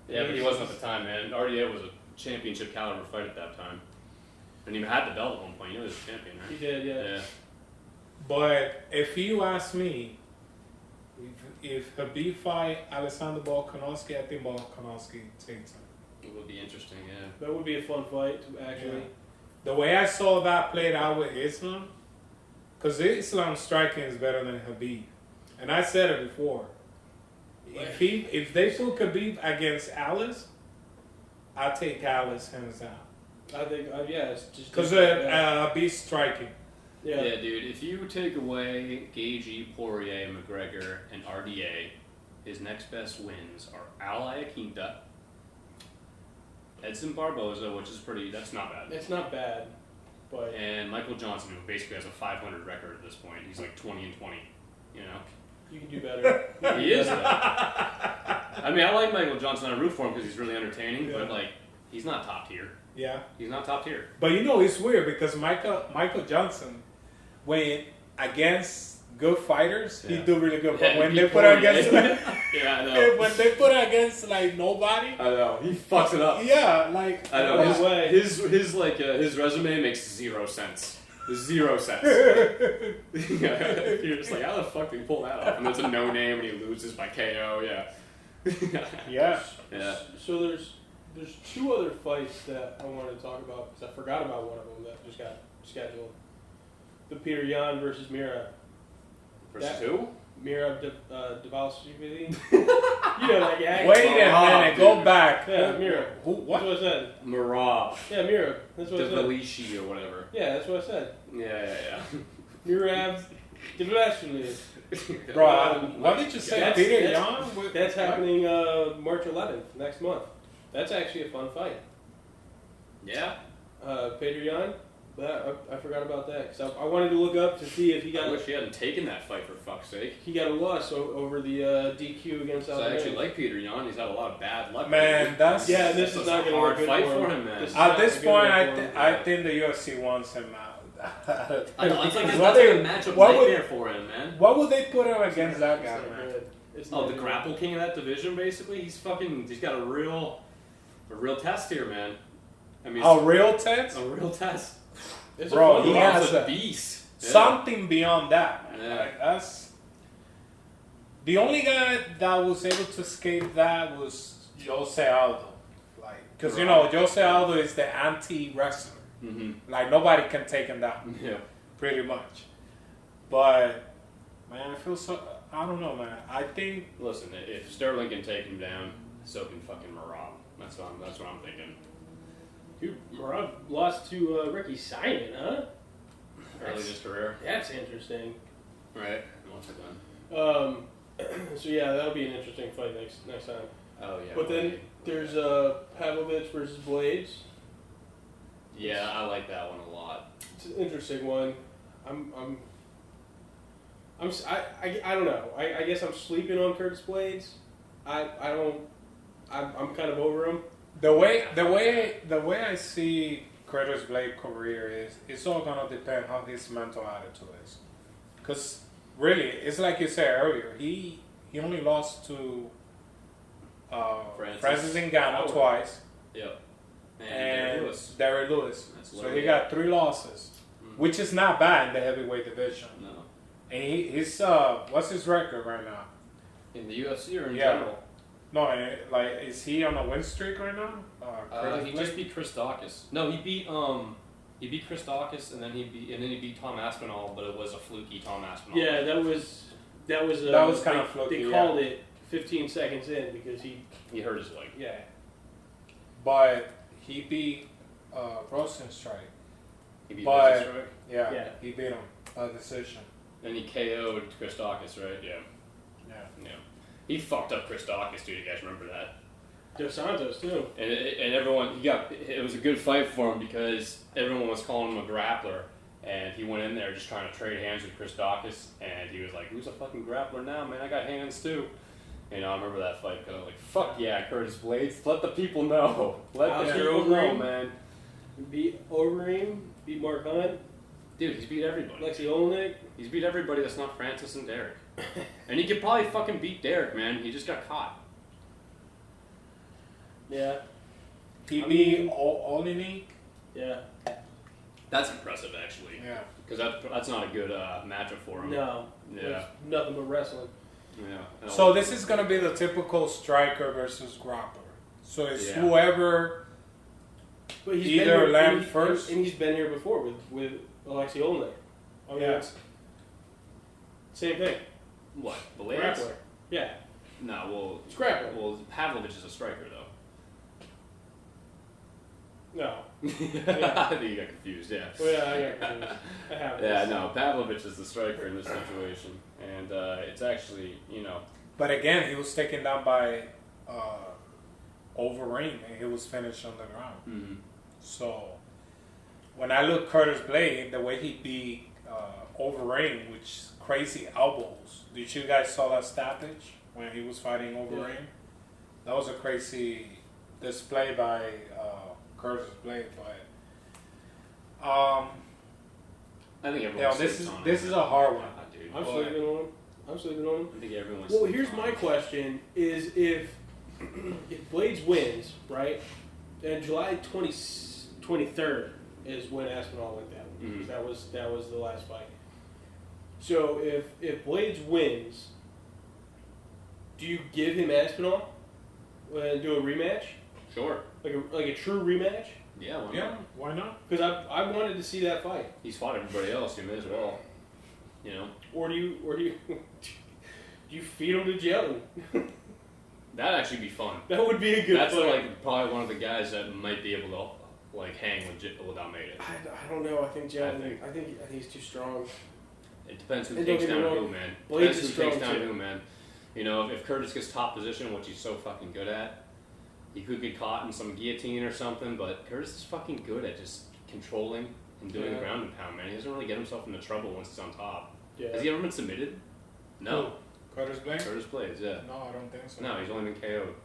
Yeah, but he wasn't at the time, man. RDA was a championship caliber fight at that time. And he had the belt at one point. He was a champion, right? He did, yeah. But if you ask me, if Khabib fight Alexander Volkanovski, I think Volkanovski takes him. It would be interesting, yeah. That would be a fun fight, actually. Yeah. The way I saw that played out with Islam, because Islam's striking is better than Khabib. And I said it before. If they put Khabib against Alice, I'll take Alice hands down. I think, it's just because Khabib's striking. Yeah, dude. If you take away Gagey, Poirier, McGregor, and RDA, his next best wins are Al Iaquinta, Edson Barboza, which is that's not bad. It's not bad, but and Michael Johnson, who basically has a 500 record at this point. He's like 20-20. You know. You can do better. He is, though. I mean, I like Michael Johnson. I root for him because he's really entertaining, but like, he's not top tier. Yeah. He's not top tier. But you know, it's weird because Michael Johnson went against good fighters, he Yeah. do really good. But Yeah, when he they put him Poirier. against, Yeah, I know. when they put him against like nobody, I know. He fucks it up. yeah, like I know. No His, way. his resume makes 0 sense. 0 sense. You're just like, how the fuck did he pull that off? And it's a no name and he loses by KO. Yeah. yeah. Yeah. So there's 2 other fights that I wanted to talk about because I forgot about one of them that just got scheduled. The Peter Yan versus Mira. Versus who? Mira Devalshvili. You know that guy. Wait a minute, go dude. back. Yeah, Mira. Who? That's What? what I said. Marab. Yeah, Mira. That's what I said. Devalishi or whatever. Yeah, that's what I said. Yeah. Mira Devalshvili. Bro, what did you say? That's- Peter that's- Yan? That's happening March 11th, next month. That's actually a fun fight. Yeah. Peter Yan, I forgot about that because I wanted to look up to see if he I got wish he hadn't taken that fight for fuck's sake. he got a loss over the DQ against So I actually Alabama. like Peter Yan. He's had a lot of bad luck. Man, that's Yeah, this That's is not a going to hard look good fight for for him, man. This is at not this a good point, look for him. I think the UFC wants him out. I know, it's like, What that's like would- a matchup what would- nightmare for him, man. What would they put him against that guy, It's not man? good. It's Oh, not the good. grapple king of that division, basically. He's got a real test here, man. I mean, A real test? a real test. It's Bro, a fun he one. has a a- beast. Yeah. Something beyond that, man. Yeah. Like, that's the only guy that was able to escape that was Jose Aldo. Like, because you know Jose Aldo is the anti-wrestler. Mm-hmm. Like nobody can take him down, Yeah. pretty much. But man, I feel so. I don't know, man. I think Listen, if Sterling can take him down, so can fucking Marab. That's what I'm thinking. Dude, Marab lost to Ricky Simon, huh? Early in his career, That's interesting. right? What's it done? So yeah, that'll be an interesting fight next time. Oh yeah. But then there's Pavlovich versus Blades. Yeah, I like that one a lot. It's an interesting one. I don't know. I guess I'm sleeping on Curtis Blades. I'm kind of over him. the way I see Curtis Blade career is it's all gonna depend how his mental attitude is. Cause really, it's like you said earlier. He only lost to Francis Ngannou twice. Yep. And Lewis. Derek Lewis. That's So hilarious. he got 3 losses, which is not bad in the heavyweight division. No. And he's what's his record right now? In the UFC or in Yeah. general? No, like is he on a win streak right now? Curtis He Blade? just beat Chris Dawkins. No, he beat Chris Dawkins and then he beat Tom Aspinall, but it was a fluky Tom Aspinall. Yeah, that was That was kind of fluky, They yeah. called it 15 seconds in because He hurt his leg. yeah. But he beat Rosenstrike. He beat But- Rosenstrike. Yeah, Yeah. he beat him by decision. Then he KO'd Chris Dawkins, right? Yeah. Yeah. Yeah. He fucked up Chris Dawkins, dude. You guys remember that? Dos Santos too. And everyone, it was a good fight for him because everyone was calling him a grappler. And he went in there just trying to trade hands with Chris Dawkins. And he was like, who's a fucking grappler now, man? I got hands too. You know, I remember that fight because I was like, fuck yeah, Curtis Blades. Let the people know. Let the Alistair people know, Overeem. man. Beat Overeem. Beat Mark Hunt. Dude, he's beat everybody. Lexi Olenek. He's beat everybody that's not Francis and Derek. And he could probably fucking beat Derek, man. He just got caught. Yeah. He I beat mean- Olenek. Yeah. That's impressive, actually. Yeah. Because that's not a good matchup for him. No. Yeah. There's nothing but wrestling. Yeah. So this is gonna be the typical striker versus grappler. So it's Yeah. whoever. But he's Either been here, land and first. and he's been here before with Alexi Olenek. I mean, Yeah. it's same thing. What? Blades? Grappler. Yeah. No, It's grappler. well, Pavlovich is a striker, though. No. I think you got confused, yeah. Well, yeah, I got confused. I have it. Yeah, no, Pavlovich is the striker in this situation. And it's actually, you know, But again, he was taken down by Overeem, and he was finished on the ground. mm-hmm. So when I look Curtis Blade, the way he beat Overeem, which crazy elbows. Did you guys saw that stoppage when he was fighting Overeem? Yeah. That was a crazy display by Curtis Blade. But I think everyone. Yeah, sleeps on this him. is a hard one. Ah, dude. I'm sleeping on him. I'm sleeping on him. I think everyone. Well, sleeps here's on my him. question: is if Blades wins, right? And July 23rd is when Aspinall went down. Mhm. That was the last fight. So if Blades wins, do you give him Aspinall and do a rematch, Sure. like a true rematch? Yeah. Why Yeah, not? why not? Because I wanted to see that fight. He's fought everybody else. You may as well. You know. Or do you do you feed him to Jelly? That'd actually be fun. That would be a good That's fight. like probably one of the guys that might be able to like hang with Almeida. I don't know. I think Jelly. I I think he's too strong. It depends who And takes don't get me down wrong, who, man. Blades Depends is who takes strong, down too. who, man. You know, if Curtis gets top position, which he's so fucking good at, he could get caught in some guillotine or something. But Curtis is fucking good at just controlling and doing Yeah. ground and pound, man. He doesn't really get himself into trouble once he's on top. Yeah. Has he ever been submitted? No. Curtis Blade? Curtis Blades, yeah. No, I don't think so. No, he's only been KO'd.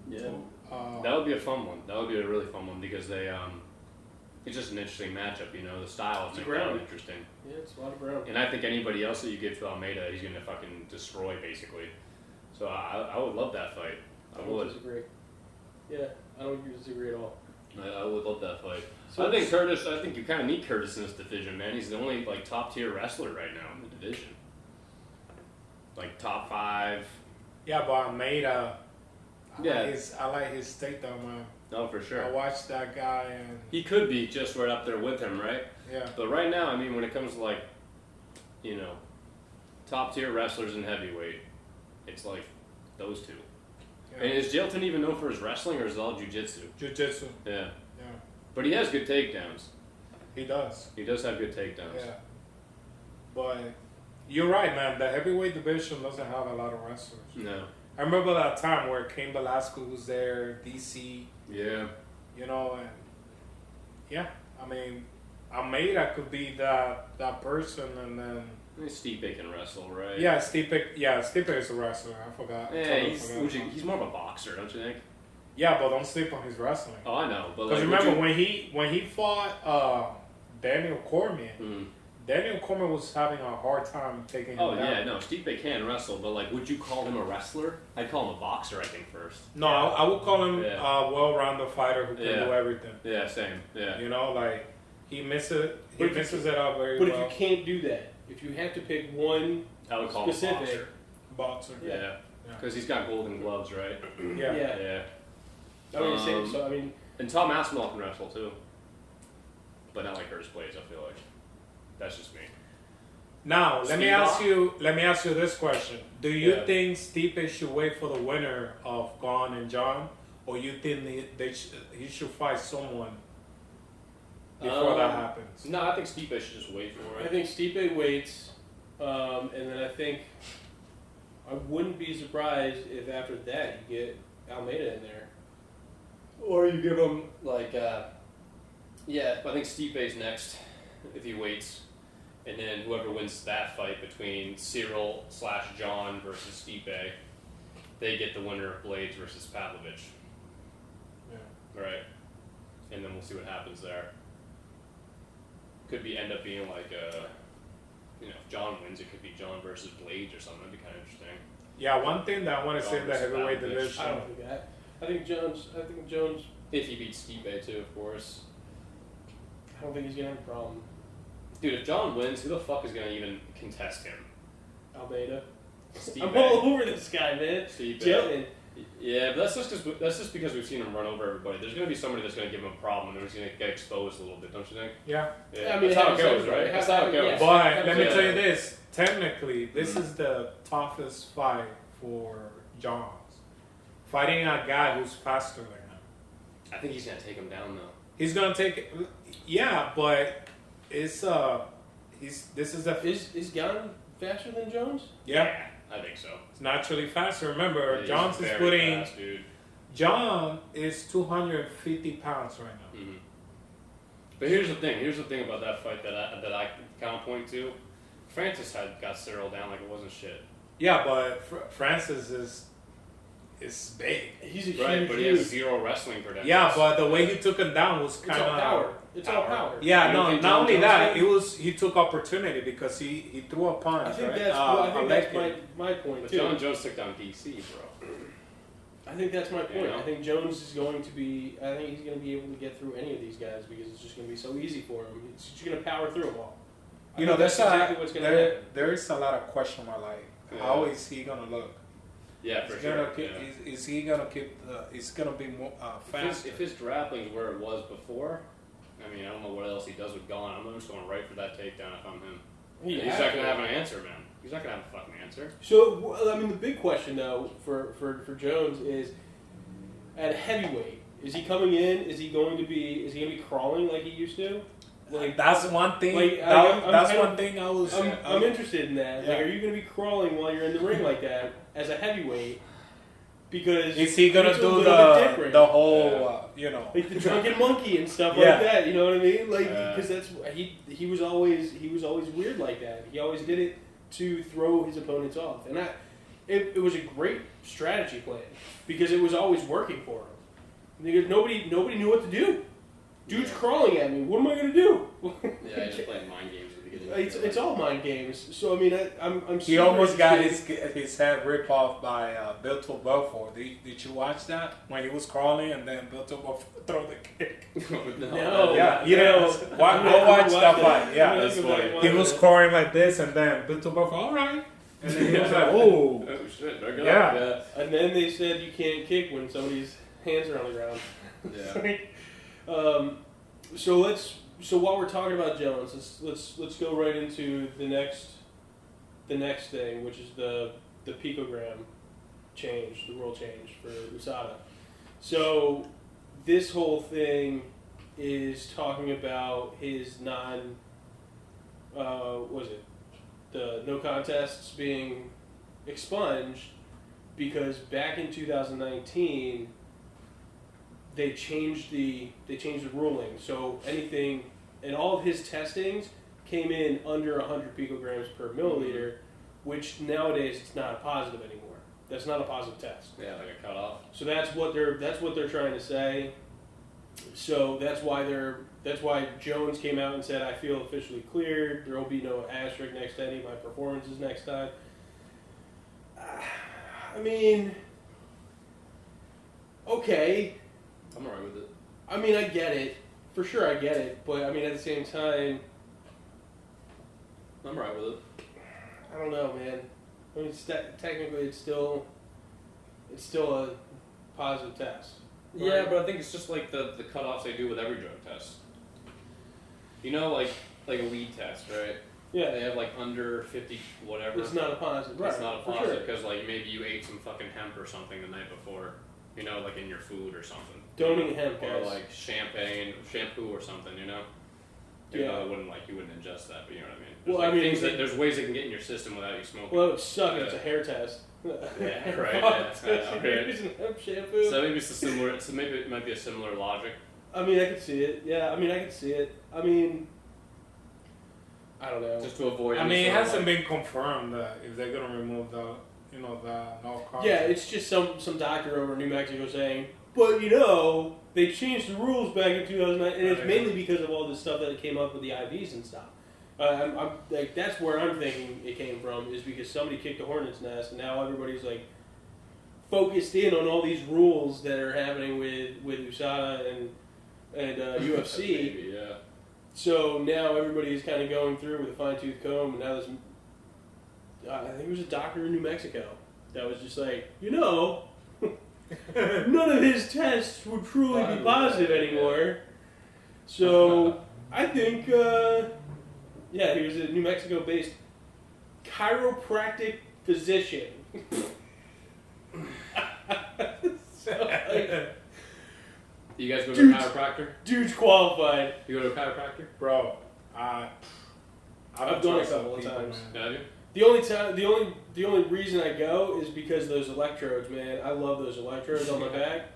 Yeah. Uh, That would be a fun one. That would be a really fun one because it's just an interesting matchup, you know. The styles It's make ground. it interesting. Yeah, it's a lot of brown. And I think anybody else that you give to Almeida, he's gonna fucking destroy basically. So I would love that fight. I don't would. disagree. Yeah, I don't disagree at all. I would love that fight. So I think Curtis. I think you kind of need Curtis in this division, man. He's the only like top tier wrestler right now in the division. Like top 5. yeah, but Almeida, Yeah. I like his takedown, man. No, for I sure. watched that guy and He could be just right up there with him, right? yeah. But right now, I mean, when it comes to like, you know, top tier wrestlers in heavyweight, it's like those two. And Yeah. is Jailton even known for his wrestling or is it all jiu-jitsu? Jiu-jitsu. Yeah. Yeah. But he has good takedowns. He does. He does have good takedowns. Yeah. But you're right, man. The heavyweight division doesn't have a lot of wrestlers. No. I remember that time where Cain Velasquez was there, DC, Yeah. you know, and yeah, I mean, Almeida could be that person, and then I mean, Stipe can wrestle, right? yeah, Stipe is a wrestler. I forgot. Yeah, Totally he's, forgot. he's more of a boxer, don't you think? Yeah, but don't sleep on his wrestling. Oh, I know. But Because like, remember would you- when he fought Daniel Cormier, Mm. Daniel Cormier was having a hard time taking him Oh, down. yeah, no. Stipe can wrestle, but like, would you call him a wrestler? I'd call him a boxer, I think, first. No, I would call him Yeah. a well-rounded fighter who can Yeah. do everything. Yeah, same. Yeah. You know, like he misses But if misses it out very But well. if you can't do that, if you have to pick one I would call him a specific, boxer. Boxer. Yeah. Yeah. Because he's got golden gloves, right? Yeah. yeah. Yeah. I mean, Um, so I mean, And Tom Aspinall can wrestle, too. But not like Curtis Blades, I feel like. That's just me. Now let me ask you this question: do you Yeah. think Stipe should wait for the winner of Gone and John, or you think he should fight someone before that happens? No, I think Stipe should just wait for I it. think Stipe waits, and then I think I wouldn't be surprised if after that you get Almeida in there. Or you give him, like, yeah, I think Stipe's next if he waits. And then whoever wins that fight between Cyril/John versus Stipe, they get the winner of Blades versus Pavlovich. Yeah. Right? And then we'll see what happens there. Could be end up being like you know, if John wins, it could be John versus Blades or something. That'd be kind of interesting. Yeah, one thing that I want to say in the John versus heavyweight Pavlovich. division. I don't think that. I think Jones. If he beats Stipe too, of course. I don't think he's gonna have a problem. Dude, if John wins, who the fuck is gonna even contest him? Almeida. Stipe. I'm all over this guy, man. Stipe. Jelton. Yeah, but that's just because we've seen him run over everybody. There's gonna be somebody that's gonna give him a problem, and he's gonna get exposed a little bit, don't you think? Yeah. Yeah, I mean, that's how it happens goes, everybody. right? That's how it goes. Yeah. But let me Yeah. tell you this: technically, this is the toughest fight for Johns. Fighting a guy who's faster than him. I think he's gonna take him down though. He's gonna take. Yeah, but it's this is the Is Gunn faster than Jones? yeah. I think so. It's naturally faster. Remember, He's Johns is very putting. fast, dude. John is 250 pounds right now. Mm-hmm. But here's the thing. Here's the thing about that fight that I kind of point to. Francis got Cyril down like it wasn't shit. Yeah, but Francis is big. He's a Right, huge but he dude. has zero wrestling credentials. Yeah, but the way he took him down was It's kind all of power. It's all power. Yeah, You don't no, think not John only Jones that, did? he took opportunity because he threw a punch. I think right? that's, A I think leg that's kick. my point But too. John Jones took down DC, bro. I think that's my point. Yeah. I think Jones is going to be. I think he's going to be able to get through any of these guys because it's just going to be so easy for him. He's just going to power through them all. You know, that's exactly what's going to happen. there is a lot of question mark. Like, how is he gonna look? Yeah, for Is sure. Keep, is he gonna keep? Is gonna be more fast? If his grappling is where it was before, I mean, I don't know what else he does with Gone. I'm just going right for that takedown if I'm him. He's not going to have an answer, man. He's not going to have a fucking answer. So, I mean, the big question, though, for Jones is, at heavyweight, is he coming in, is he going to be crawling like he used to? Like, that's one thing. like, that's one thing I was. I'm interested in that. Yeah. Like, are you going to be crawling while you're in the ring like that as a heavyweight? Because is he gonna it's a do little bit different. the whole like the drunken monkey and stuff Yeah. like that? You know what I mean? Like, because that's he was always weird like that. He always did it to throw his opponents off, and it was a great strategy plan because it was always working for him. Because nobody knew what to do. Dude's crawling at me. What am I gonna do? Yeah, he's playing mind games at the beginning. It's all mind games. So I mean, I'm. He almost got his head ripped off by Beto Belfort. Did you watch that when he was crawling and then Beto Belfort throw the kick? No. Yeah, you know, go watch that fight. Yeah, That's funny. he was crawling like this, and then Beto Belfort, all right, and then he was like, oh, Oh shit! There goes. Yeah. And then they said you can't kick when somebody's hands are on the ground. Yeah. So while we're talking about Jones, let's go right into the next thing, which is the picogram change, the rule change for USADA. So this whole thing is talking about his the no contests being expunged because back in 2019 they changed the ruling. So anything and all of his testings came in under 100 picograms per milliliter, which nowadays it's not a positive anymore. That's not a positive test. Yeah, like a cutoff. So that's what they're trying to say. So that's why Jones came out and said, I feel officially cleared. There will be no asterisk next to any of my performances next time. I mean, okay. I'm alright with it. I mean, I get it. For sure, I get it. But, I mean, at the same time, I'm alright with it. I don't know, man. I mean, technically, it's still a positive test. Right? Yeah, but I think it's just like the cutoffs they do with every drug test. You know, like a weed test, right? Yeah. They have like under 50 whatever. It's not a positive. Right. It's not a for positive sure. because like maybe you ate some fucking hemp or something the night before. You know, like in your food or something. Don't eat hemp, Or guys. like shampoo or something, you know? Yeah. I wouldn't ingest that, but you know what I mean? Well, There's I mean, things there's ways it can get in your system without you smoking. Well, it would suck if it's a hair test. Yeah, right, yeah. You're using hemp shampoo. So maybe it's a similar. So maybe it might be a similar logic. I mean, I could see it. Yeah, I mean, I could see it. I mean, I don't know. Just to avoid. I mean, it sort of, hasn't been confirmed if they're gonna remove the no carb. Yeah, it's just some doctor over in New Mexico saying, but they changed the rules back in 2009, and it's mainly because of all this stuff that came up with the IVs and stuff. I'm like, that's where I'm thinking it came from, is because somebody kicked a hornet's nest, and now everybody's like focused in on all these rules that are happening with USADA and UFC. Maybe, yeah. So now everybody is kind of going through with a fine-tooth comb, and now there's, I think it was a doctor in New Mexico that was just like, none of his tests would truly be positive anymore. So I think, he was a New Mexico-based chiropractic physician. You guys go to a chiropractor? Dude's qualified. You go to a chiropractor? Bro, I've done it a couple of times. Yeah, you? The only reason I go is because those electrodes, man. I love those electrodes on my back.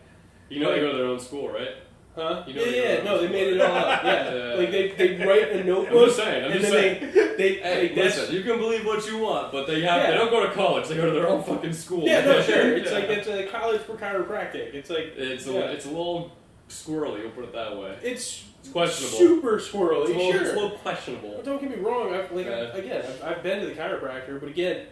You know they go to their own school, right? Huh? You know They made it all up. Yeah, Yeah. like they write a notebook. I'm just saying. Hey, Listen, you can believe what you want, but they don't go to college. They go to their own fucking school. Yeah, no, sure. It's like it's a college for chiropractic. It's like it's a little. squirrely. We'll put it that way. It's questionable. Super squirrely. It's a little questionable. Don't get me wrong. I've been to the chiropractor, but again,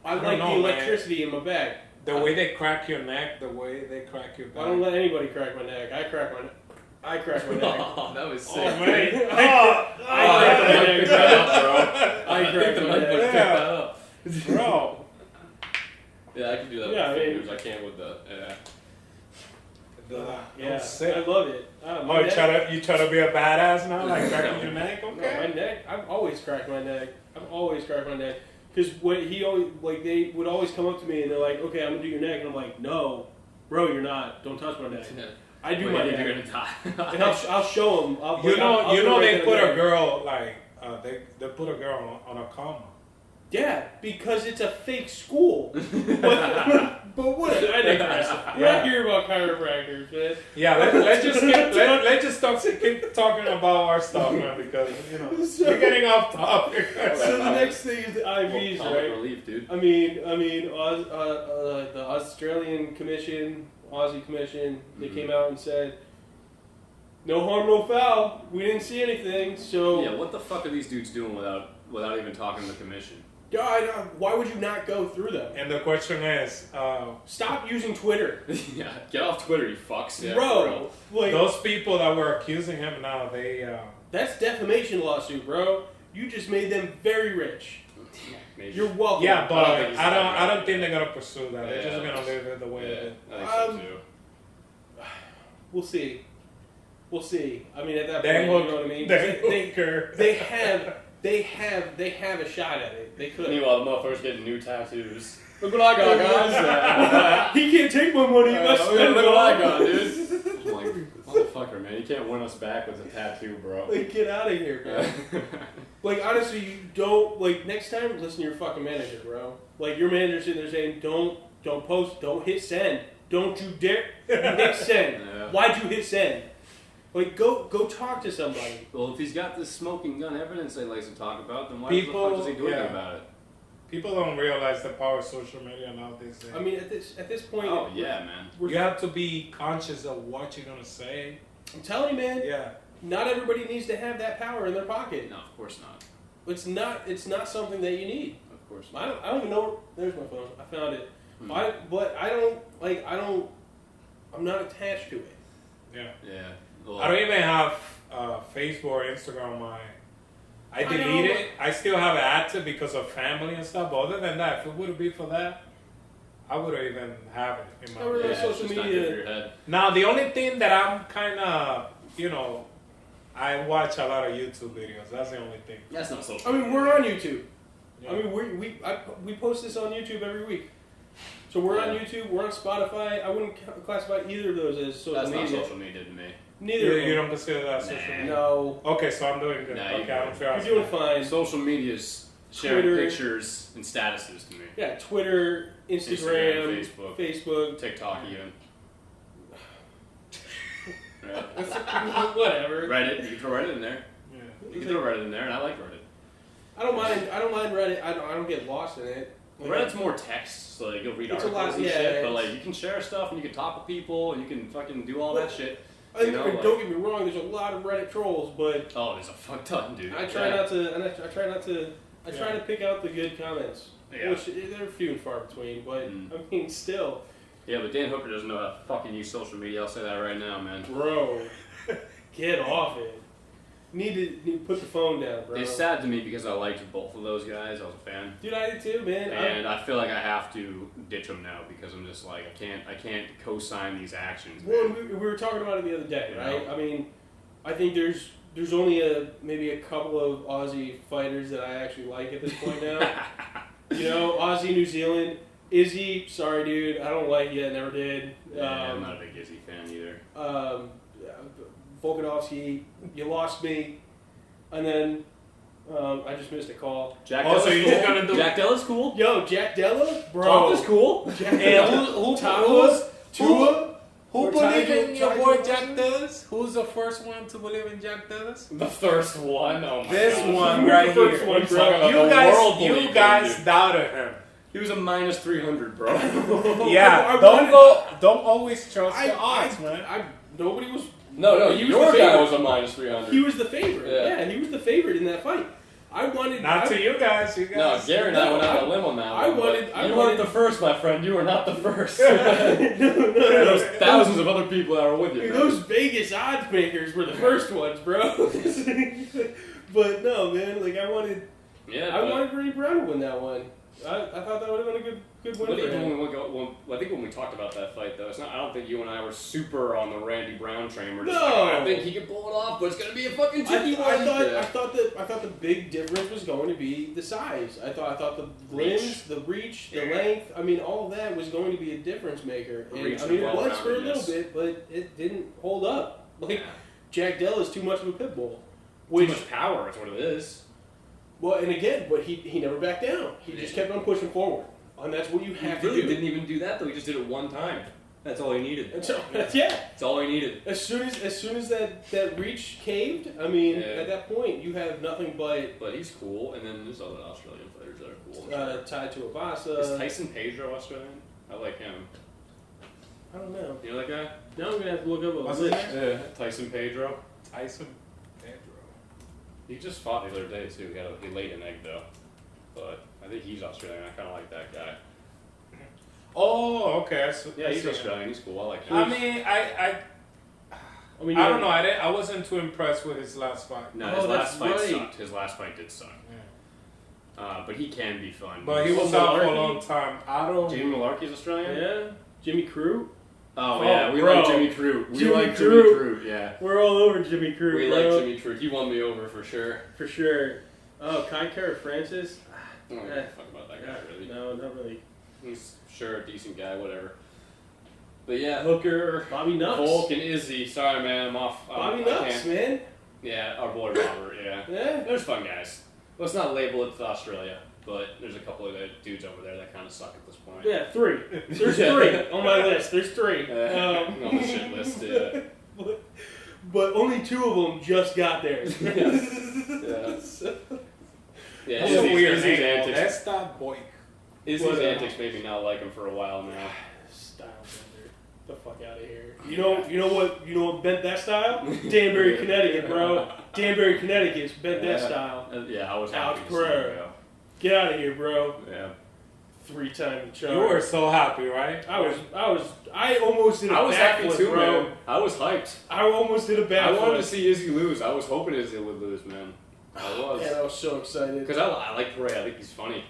I like know, the electricity in my back. The way they crack your neck, the way they crack your back. I don't let anybody crack my neck. I crack my neck. Oh, that was sick. Oh, man. I crack my neck. Bro. Yeah, I can do that Yeah, with fingers. I can't with the... Yeah, sick. I love it. You try to be a badass now, like cracking your neck? Okay. No, my neck. I've always cracked my neck. Because they would always come up to me and they're like, "Okay, I'm gonna do your neck," and I'm like, "No, bro, you're not. Don't touch my neck." I do my neck. You're gonna die. And I'll show them. They put a girl they put a girl on a coma. Yeah, because it's a fake school. But what? I digress. We're not here about chiropractors, man. Yeah, let's just keep talking about our stuff, man, because we're getting off topic. So the next thing is the IVs, right? Relief, dude. I mean, the Australian Commission, Aussie Commission, they came out and said, "No harm, no foul. We didn't see anything." So yeah, what the fuck are these dudes doing without even talking to the commission? God, why would you not go through them? And the question is, stop using Twitter. Yeah, get off Twitter, you fucks. Yeah, bro, like, those people that were accusing him now, that's defamation lawsuit, bro. You just made them very rich. Yeah, maybe. You're welcome. Yeah, but I don't think they're gonna pursue that. They're just gonna leave it the way it is. I think so too. We'll see. I mean, at that They point, you know what I mean? They have a shot at it. They could. Meanwhile, the motherfucker's getting new tattoos. Look what I got, guys. He can't take my money. Look what I got, dude. I'm like, motherfucker, man. You can't win us back with a tattoo, bro. Like, get out of here, bro. Like, honestly, you don't, like, next time, listen to your fucking manager, bro. Like, your manager's sitting there saying, don't post, don't hit send. Don't you dare hit send. Yeah. Why'd you hit send? Like, go talk to somebody. Well, if he's got this smoking gun evidence that he likes to talk about, then why the fuck does he do anything about it? People don't realize the power of social media nowadays. I mean, at this point... Oh, yeah, man. You have to be conscious of what you're going to say. I'm telling you, man. Yeah. Not everybody needs to have that power in their pocket. No, of course not. It's not something that you need. Of course not. I don't even know... There's my phone. I found it. I'm not attached to it. Yeah. Yeah. Well, I don't even have Facebook or Instagram on my... I deleted it. I still have it active because of family and stuff. But other than that, if it would be for that, I wouldn't even have it in my social media. Now, the only thing that I'm kind of, I watch a lot of YouTube videos. That's the only thing. That's not social. I mean, we're on YouTube. Yeah. I mean, we post this on YouTube every week. So we're on YouTube. We're on Spotify. I wouldn't classify either of those as social media. That's not social media to me. Neither. You don't consider that social media? No. Okay, so I'm doing good. Okay, I'm fair. You're doing fine. Social media is sharing Twitter, pictures and statuses to me. Yeah, Twitter, Instagram, Facebook, TikTok, even. Whatever. Reddit, you can throw Reddit in there. Yeah. You can throw Reddit in there, and I like Reddit. I don't mind Reddit. I don't get lost in it. Reddit's more text, so like you'll read articles and shit, but like you can share stuff and you can talk with people and you can fucking do all that shit. Don't get me wrong. There's a lot of Reddit trolls, but there's a fuck ton, dude. I try not to pick out the good comments. Yeah. Which they're few and far between, but I mean, still. Yeah, but Dan Hooker doesn't know how to fucking use social media. I'll say that right now, man. Bro, get off it. Need to put the phone down, bro. It's sad to me because I liked both of those guys. I was a fan. Dude, I did too, man. And I feel like I have to ditch them now because I'm just like I can't co-sign these actions. Well, we were talking about it the other day, right? I mean, I think there's only maybe a couple of Aussie fighters that I actually like at this point now. Aussie, New Zealand. Izzy, sorry, dude, I don't like you. I never did. Yeah, I'm not a big Izzy fan either. Volkanovski, you lost me, and then I just missed a call. Jack Della's cool. Jack Della's cool. Yo, Jack Della, bro. Top is cool. Who believe in your boy Jack Della's? Who's the first one to believe in Jack Della's? The first one. Oh my god. This one right here. You guys doubted him. He was a -300, bro. Yeah, don't always trust the odds, man. Nobody was. No, he was your the guy favorite. was a minus 300. He was the favorite. Yeah. Yeah, he was the favorite in that fight. I wanted. Not to you guys. You No, guys. Gary and I went out on a limb on that I one. wanted- but I you wanted- weren't the first, my friend. You were not the first. no. There's thousands of other people that were with you. Dude, man. those Vegas odds makers were the first ones, bro. But no, man. Like I wanted Brady Brown to win that one. I thought that would have been a good win But for even him. I think when we talked about that fight, though, it's not. I don't think you and I were super on the Randy Brown train. We're just No. like, I think he can pull it off, but it's gonna be a fucking tricky one. I thought the big difference was going to be the size. I thought the limbs, the reach, the length. I mean, all of that was going to be a difference maker. And, Reach I mean, and it was for a well-roundedness. little bit, but it didn't hold up. Like Jack Dell is too much of a pit bull. Too much power is what it is. Well, and again, but he never backed down. He just kept on pushing forward, and that's what you have He really to do. didn't even do that though. He just did it one time. That's all he needed. And so, yeah. That's all he needed. As soon as that reach caved, I mean, Yeah. at that point you have nothing but But he's cool, and then there's other Australian fighters that are cool. tied to Is Abasa. Tyson Pedro Australian? I like him. I don't know. You know that guy? Now I'm gonna have to look up a What's his list. name? Yeah, Tyson Pedro. Tyson Pedro. He just fought the other day too. He laid an egg though, but I think he's Australian. I kind of like that guy. Oh, okay. Yeah, he's Australian. He's cool. I like him. I mean, I don't know. I wasn't too impressed with his last fight. No, Oh, his that's last fight right. sucked. His last fight did suck. Yeah. But he can be fun. But he was out for a long time. I don't. Jamie Malarkey's Australian. Yeah, Jimmy Crew. Oh, Oh, yeah, we bro. like Jimmy Crew. We Jimmy like Crew. Jimmy Crew. Yeah, We're all over Jimmy Crew, we bro. like Jimmy Crew. He won me over for sure. For sure. Oh, Kai Kara Francis. I don't give a fuck about that guy really. No, not really. He's sure a decent guy, whatever. But yeah, Hooker, Bobby Nux. Volk, and Izzy. Sorry, man, I'm off. Bobby I Nux, can't. man. Yeah, our boy Robert. Yeah, Yeah. there's fun guys. Let's not label it to Australia, but there's a couple of dudes over there that kind of suck at this point. Yeah, 3. There's 3 on my list. There's 3. On the shit list. Yeah. But only 2 of them just got there. Yeah. Yeah, That's a weird Izzy's name. antics. That's not boy. Izzy's But, antics made me not like him for a while now. Style bender. The fuck out of here. You know what bent that style? Danbury, Connecticut, bro. Danbury, Connecticut bent that style. Yeah, I was Alex happy to see him Pereira. go. Get out of here, bro. Yeah. 3-time charge. You were so happy, right? I almost did a I was happy backflip, too, bro. man. I was hyped. I almost did a backflip. I wanted to see Izzy lose. I was hoping Izzy would lose, man. I was. Man, I was so excited. Because I like Pereira. I think he's funny.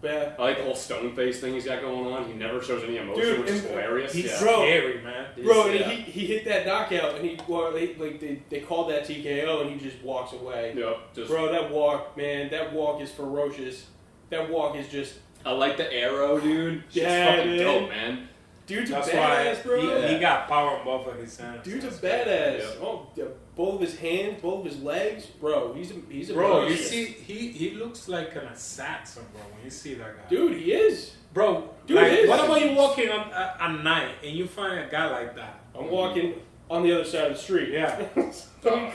Yeah. I like the whole stone face thing he's got going on. He never shows any emotion, Dude, which is and hilarious. He's Yeah. scary, man. Bro, and Yeah. he hit that knockout, and they called that TKO, and he just walks away. Yep, just, Bro, that walk, man, that walk is ferocious. That walk is just, I like the arrow, dude. Shit's Yeah, fucking man. dope, man. dude's That's a badass, why bro. he got power in both of his hands. Dude's a That's badass. Yep. Oh, yeah, both of his hands, both of his legs, bro. He's a Bro, you ferocious. see, he looks like an assassin, bro. When you see that guy, Dude, he is. bro. Dude, like, he is. what about you walking on at night and you find a guy like that? I'm walking on the other side of the street. Yeah. I'm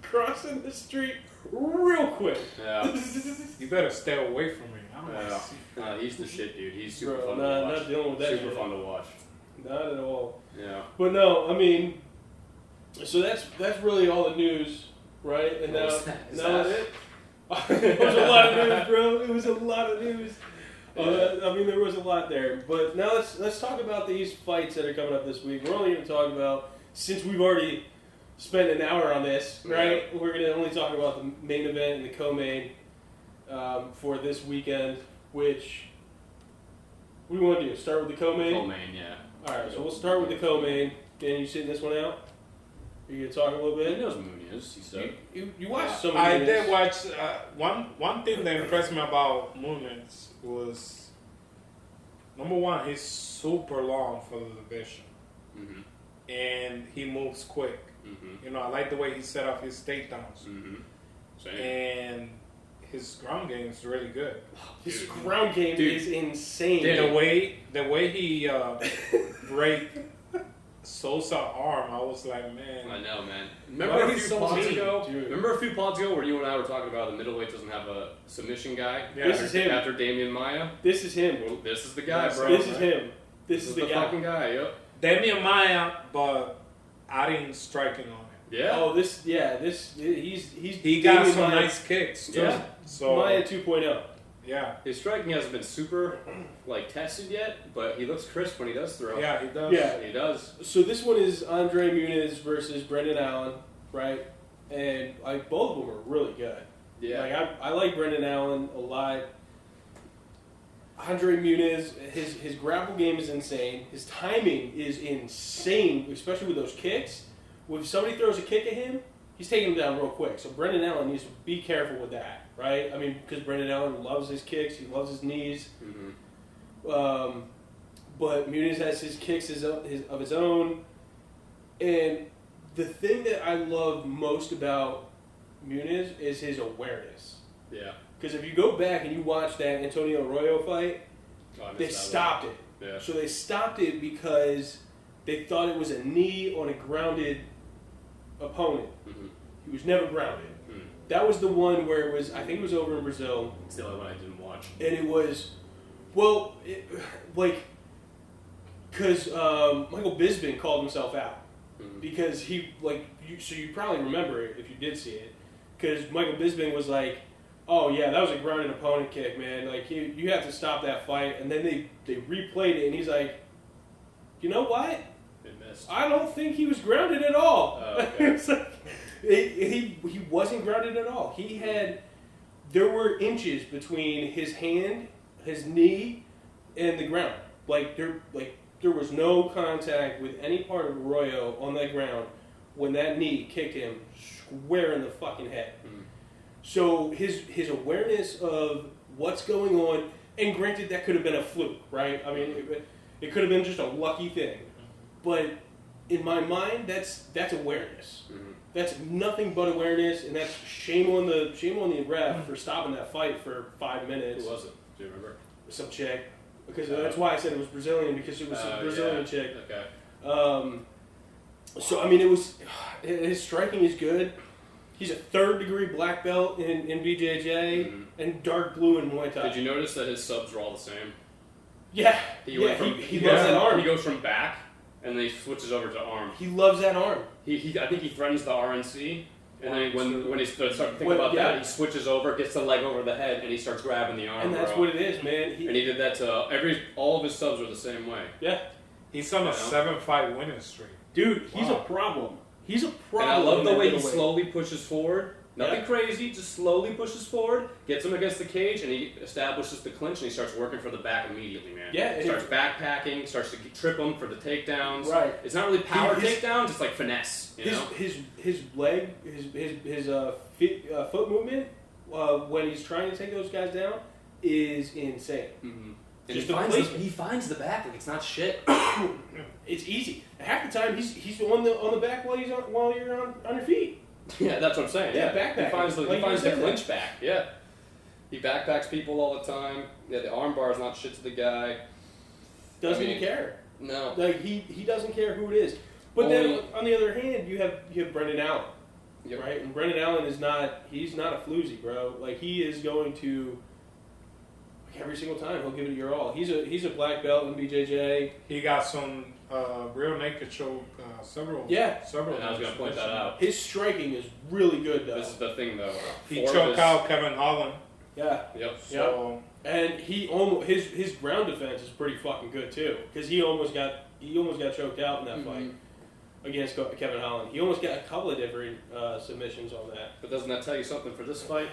crossing the street real quick. Yeah. You better stay away from me. I don't want Yeah. to see. No, he's the shit, dude. He's super Bro, fun nah, to watch. not dealing with that Super shit. fun to watch. Not at all. Yeah. But no, I mean, so that's really all the news, right? And What now, was that? Is now that it? it was a lot of news, bro. It was a lot of news. I mean, there was a lot there. But now let's talk about these fights that are coming up this week. We're only going to talk about, since we've already spent an hour on this, right? We're going to only talk about the main event and the co-main for this weekend. Which, what do you want to do? Start with the co-main? Co-main, yeah. All right, so we'll start with the co-main. Dan, you sitting this one out? Are you gonna talk a little He bit? knows Munoz, he said. You watched some of I these. did watch one thing that impressed me about Muniz was number one, he's super long for the division, Mm-hmm. and he moves quick. Mm-hmm. You know, I like the way he set up his takedowns, Mm-hmm. Same. and his ground game is really good. His Dude. ground game Dude. is insane. The way he break Sosa's arm, I was like, I man, know, man. Why Remember a he's few so pods mean, ago? dude? Remember a few pods ago where you and I were talking about the middleweight doesn't have a submission guy? Yeah. This is him. After Damian Maya? This is him. Well, this is the guy, This bro. This is him. This is the guy. fucking guy, yep. Damian Maya, but adding striking on it. Yeah. Oh, he's He got some nice kicks too. Yeah. So Maya 2.0. yeah, His striking hasn't been super tested yet, but he looks crisp when he does throw. yeah, he does. Yeah. He does. So this one is Andre Muniz versus Brendan Allen, right? And like both of them are really good. Yeah. Like I like Brendan Allen a lot. Andre Muniz, his grapple game is insane. His timing is insane, especially with those kicks. If somebody throws a kick at him, he's taking him down real quick. So Brendan Allen needs to be careful with that, right? I mean, because Brendan Allen loves his kicks, he loves his knees. Mm-hmm. But Muniz has his kicks of his own. And the thing that I love most about Muniz is his awareness. Yeah. Because if you go back and you watch that Antonio Arroyo fight, they stopped it. Yeah. So they stopped it because they thought it was a knee on a grounded opponent. Mm-hmm. He was never grounded. Mm. That was the one where it was, I think it was over in Brazil. It's the only one I didn't watch. And it was, because Michael Bisping called himself out. Mm-hmm. Because he, so you probably remember it if you did see it. Because Michael Bisping was like, oh yeah, that was a grounded opponent kick, man. Like, you have to stop that fight. And then they replayed it, and he's like, you know what? It missed. I don't think he was grounded at all. Oh, okay. It's like, he wasn't grounded at all. There were inches between his hand, his knee, and the ground. There was no contact with any part of Arroyo on that ground when that knee kicked him square in the fucking head. Mm. So his awareness of what's going on, and granted that could have been a fluke, right? I mean, it could have been just a lucky thing, but in my mind, that's awareness. Mm-hmm. That's nothing but awareness, and that's shame on the ref for stopping that fight for 5 minutes. Who was it? Do you remember? Some chick, because that's why I said it was Brazilian, because it was a Brazilian chick. Okay. So I mean, his striking is good. He's a 3rd degree black belt in BJJ and dark blue in Muay Thai. Did you notice that his subs were all the same? Yeah, He loves that arm. He goes from back and then he switches over to arm. He loves that arm. I think he threatens the RNC, and then when he starts to think about yeah. that, he switches over, gets the leg over the head, and he starts grabbing the arm. And that's what it is, man. And he did that to all of his subs were the same way. Yeah, He's on a 7-5 winning streak. dude, he's Wow. a problem. He's a problem. And I love the way he middleweight. slowly pushes forward. Nothing crazy, just slowly pushes forward, gets him against the cage, and he establishes the clinch, and he starts working for the back immediately, man. Yeah, and starts backpacking, starts to trip him for the takedowns. Right. It's not really power His- takedowns, it's like finesse. You know? His leg, his foot movement when he's trying to take those guys down is insane. Mm-hmm. And Just he finds the back like it's not shit. It's easy. Half the time he's on the back while you're on your feet. Yeah, that's what I'm saying. Yeah, Yeah, backpacking. he finds the, Like he finds you the said clinch back. Yeah, he backpacks people all the time. Yeah, the arm bar is not shit to the guy. Doesn't I mean, even care. No. Like he doesn't care who it is. But then on the other hand, you have Brendan Allen, Yep. right? And Brendan Allen he's not a floozy, bro. Like he is going to every single time he'll give it your all. He's a black belt in BJJ. He got some real naked choke, several. Yeah. And I was gonna point that out. His striking is really good though. This is the thing, though. He choked out Kevin Holland. Yeah. Yep. So And he almost his ground defense is pretty fucking good too, because he almost got choked out in that fight against Kevin Holland. He almost got a couple of different submissions on that. But doesn't that tell you something for this fight?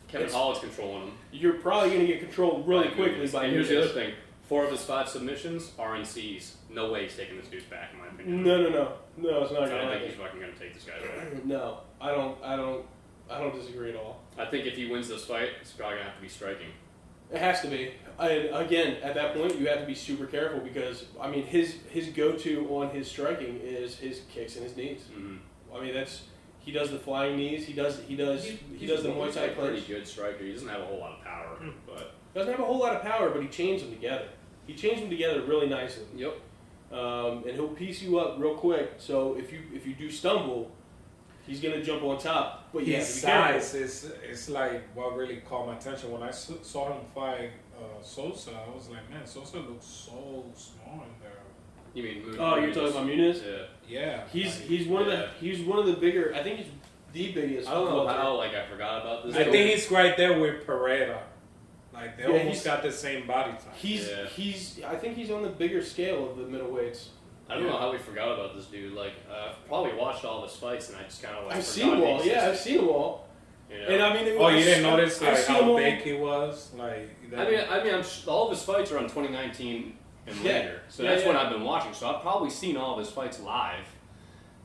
Kevin Holland's controlling him. You're probably going to get controlled really quickly by And here's the Muniz. other thing: 4 of his 5 submissions are RNCs. No way he's taking this dude's back, in my opinion. No, it's not I going don't to think he's happen. fucking gonna take this guy's back. No, I don't disagree at all. I think if he wins this fight, it's probably gonna have to be striking. It has to be. Again, at that point, you have to be super careful because I mean, his go-to on his striking is his kicks and his knees. Mm-hmm. I mean, he does the flying knees. He does the Muay Thai He's a pretty clinch. good striker. He doesn't have a whole lot of power, but Doesn't have a whole lot of power, but he chains them together. He chains them together really nicely. yep. And he'll piece you up real quick. So if you do stumble, he's gonna jump on top. But you have his to be careful. size is like what really caught my attention when I saw him fight Sosa. I was like, man, Sosa looks so small in there. You mean Muniz? Oh, you're talking about Muniz? Yeah. Yeah. He's one of the bigger. I think he's the biggest. I don't know welter. how I forgot about this. I think he's right there with Pereira. Like they almost he's- got the same body type. He's. I think he's on the bigger scale of the middleweights. I don't know how we forgot about this dude. Like, I've probably watched all his fights, and I just kind of like. I've seen them all. Yeah, I've seen them all. You know? And I mean, Oh, you didn't notice I've like seen how them all. big he was? Like all of his fights are on 2019 and Yeah. later, so Yeah, that's when yeah. I've been watching. So I've probably seen all of his fights live,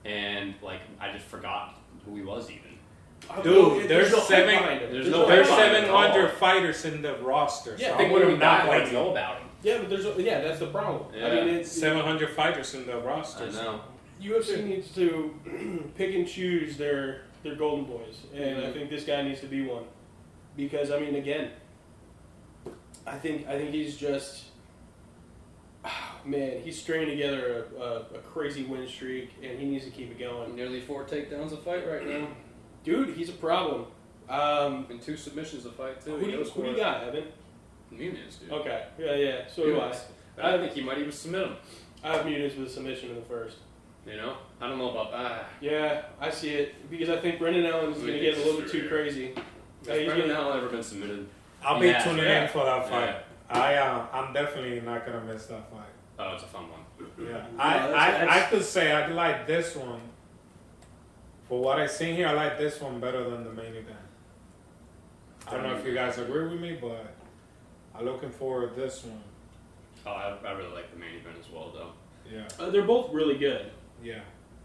and like I just forgot who he was even. Dude, there's no seven- hype behind him. there's no there's hype behind him at all. 700 fighters in the roster. Yeah, so I think I when we would not die, like like know about him. Yeah, but that's the problem. I Yeah. mean, it's 700 fighters in the roster. I know. UFC needs to pick and choose their golden boys, and I think this guy needs to be one. Because I mean, again, I think he's just, man, he's stringing together a crazy win streak, and he needs to keep it going. Nearly 4 takedowns a fight right now, Dude, he's a problem. and 2 submissions a fight too. Who do you got, Evan? Muniz, dude. Okay, yeah. So do I. I think he might even submit him. I have Muniz with a submission in the first. You know, I don't know about that. Yeah, I see it because I think Brendan Allen is Let going me to get a think little this bit too through crazy. Has he's Brendan gonna- Allen ever been submitted? I'll be Yeah, tuning yeah. in for that fight. Yeah. I'm definitely not gonna miss that fight. Oh, it's a fun one. Yeah, that's- I could say I like this one. For what I've seen here, I like this one better than the main event. I don't know if you guys agree with me, but I'm looking forward to this one. Oh, I really like the main event as well, though. Yeah, They're both really good. yeah.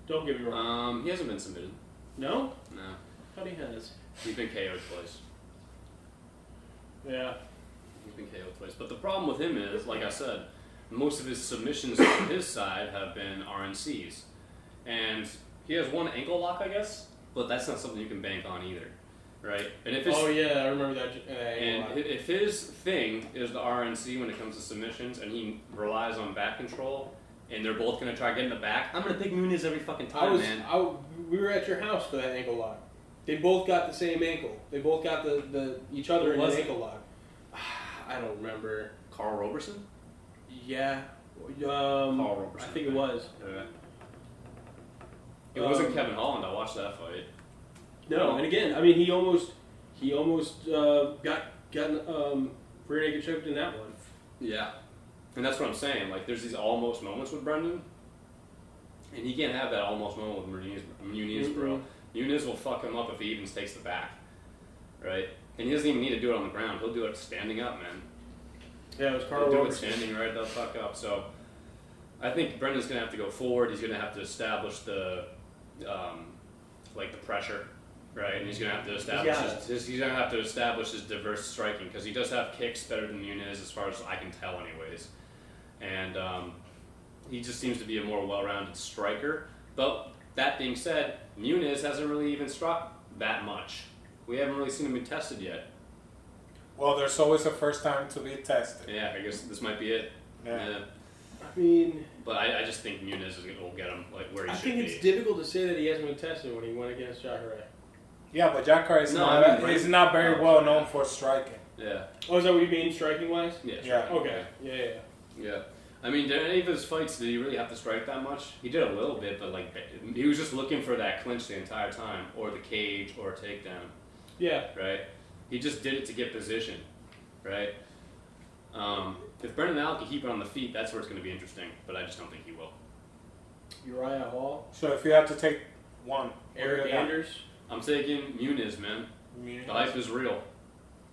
Don't get me wrong. He hasn't been submitted. No? No, Thought he has. he's been KO'd twice. Yeah. He's been KO'd twice. But the problem with him is, like I said, most of his submissions on his side have been RNCs, and he has one ankle lock, I guess, but that's not something you can bank on either, right? And if it's Oh yeah, I remember that. And if his thing is the RNC when it comes to submissions, and he relies on back control, and they're both gonna try to get in the back, I'm gonna pick Muniz every fucking time, man. We were at your house for that ankle lock. They both got the same ankle. They both got the each other in was an it? ankle lock. I don't remember. Carl Roberson? Yeah. Carl Roberson. I think it was. Yeah. It wasn't Kevin Holland. I watched that fight. No, and again, I mean, he almost got rear naked choked in that one. Yeah. And that's what I'm saying. Like, there's these almost moments with Brendan, and he can't have that almost moment with Muniz, bro. Muniz will fuck him up if he even takes the back, right? And he doesn't even need to do it on the ground. He'll do it standing up, man. Yeah, it was Carl He'll do it Roberson. standing right the fuck up. So I think Brendan's gonna have to go forward. He's gonna have to establish the the pressure, right? And he's gonna have to establish he's gonna have to establish his diverse striking, because he does have kicks better than Muniz as far as I can tell, anyways. And he just seems to be a more well-rounded striker. But that being said, Muniz hasn't really even struck that much. We haven't really seen him be tested yet. Well, there's always a first time to be tested. Yeah, I guess this might be it. Yeah. I mean, But I just think Muniz will get him like where he I should think be. it's difficult to say that he hasn't been tested when he went against Jacare. Yeah, but Jacare is No, not, I mean, he's not very oh, well sorry. known for striking. Yeah. Oh, is that what you mean, striking wise? Yeah. Yeah. sure. Okay. Yeah. Yeah. I mean, did any of his fights, did he really have to strike that much? He did a little bit, but like he was just looking for that clinch the entire time, or the cage, or a takedown, Yeah. right? He just did it to get position, right? If Brendan Allen can keep it on the feet, that's where it's going to be interesting, but I just don't think he will. Uriah Hall, So if you have to take one, Eric Anders. I'm taking Muniz, man. The hype is real.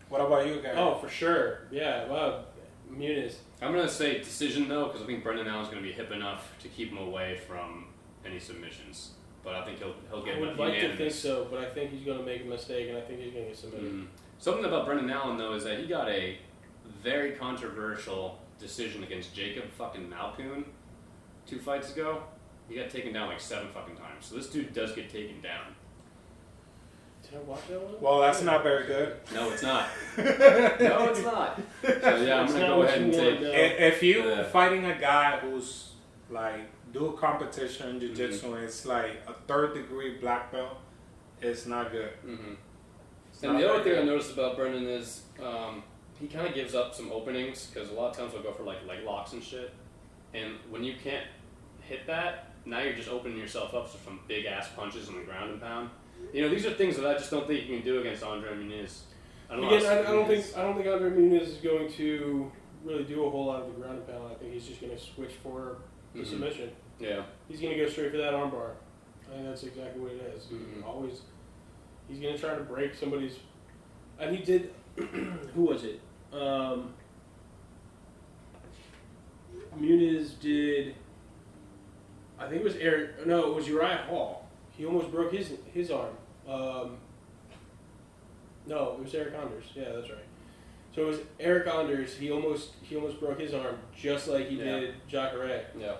What about you guys? Oh, for sure. Yeah. Wow. Muniz. I'm going to say decision, though, because I think Brendan Allen's going to be hip enough to keep him away from any submissions. But I think he'll get I would like to think unanimous. so, but I think he's going to make a mistake, and I think he's going to get submitted. Mm. Something about Brendan Allen, though, is that he got a very controversial decision against Jacob fucking Malkoun 2 fights ago. He got taken down like 7 fucking times. So this dude does get taken down. Did I watch that one? Well, that's not very good. No, it's not. No, it's not. So yeah, I'm It's gonna not go what ahead and you take. want, no. If you Yeah. fighting a guy who's like do a competition in jiu-jitsu and it's like a 3rd degree black belt, it's not good. Mm-hmm. It's And not the other very thing I good. noticed about Brendan is he kind of gives up some openings, because a lot of times he'll go for like leg locks and shit. And when you can't hit that, now you're just opening yourself up for some big ass punches on the ground and pound. You know, these are things that I just don't think you can do against Andre Muniz. I don't think Andre Muniz is going to really do a whole lot of the ground and pound. I think he's just going to switch for the submission. Yeah. He's going to go straight for that armbar. I think that's exactly what it is. Always, he's going to try to break somebody's. And he did. Who was it? Muniz did. I think it was Eric. No, it was Uriah Hall. He almost broke his arm. No, it was Eric Anders. Yeah, that's right. So it was Eric Anders. He almost broke his arm just like he did Jacare. Yeah.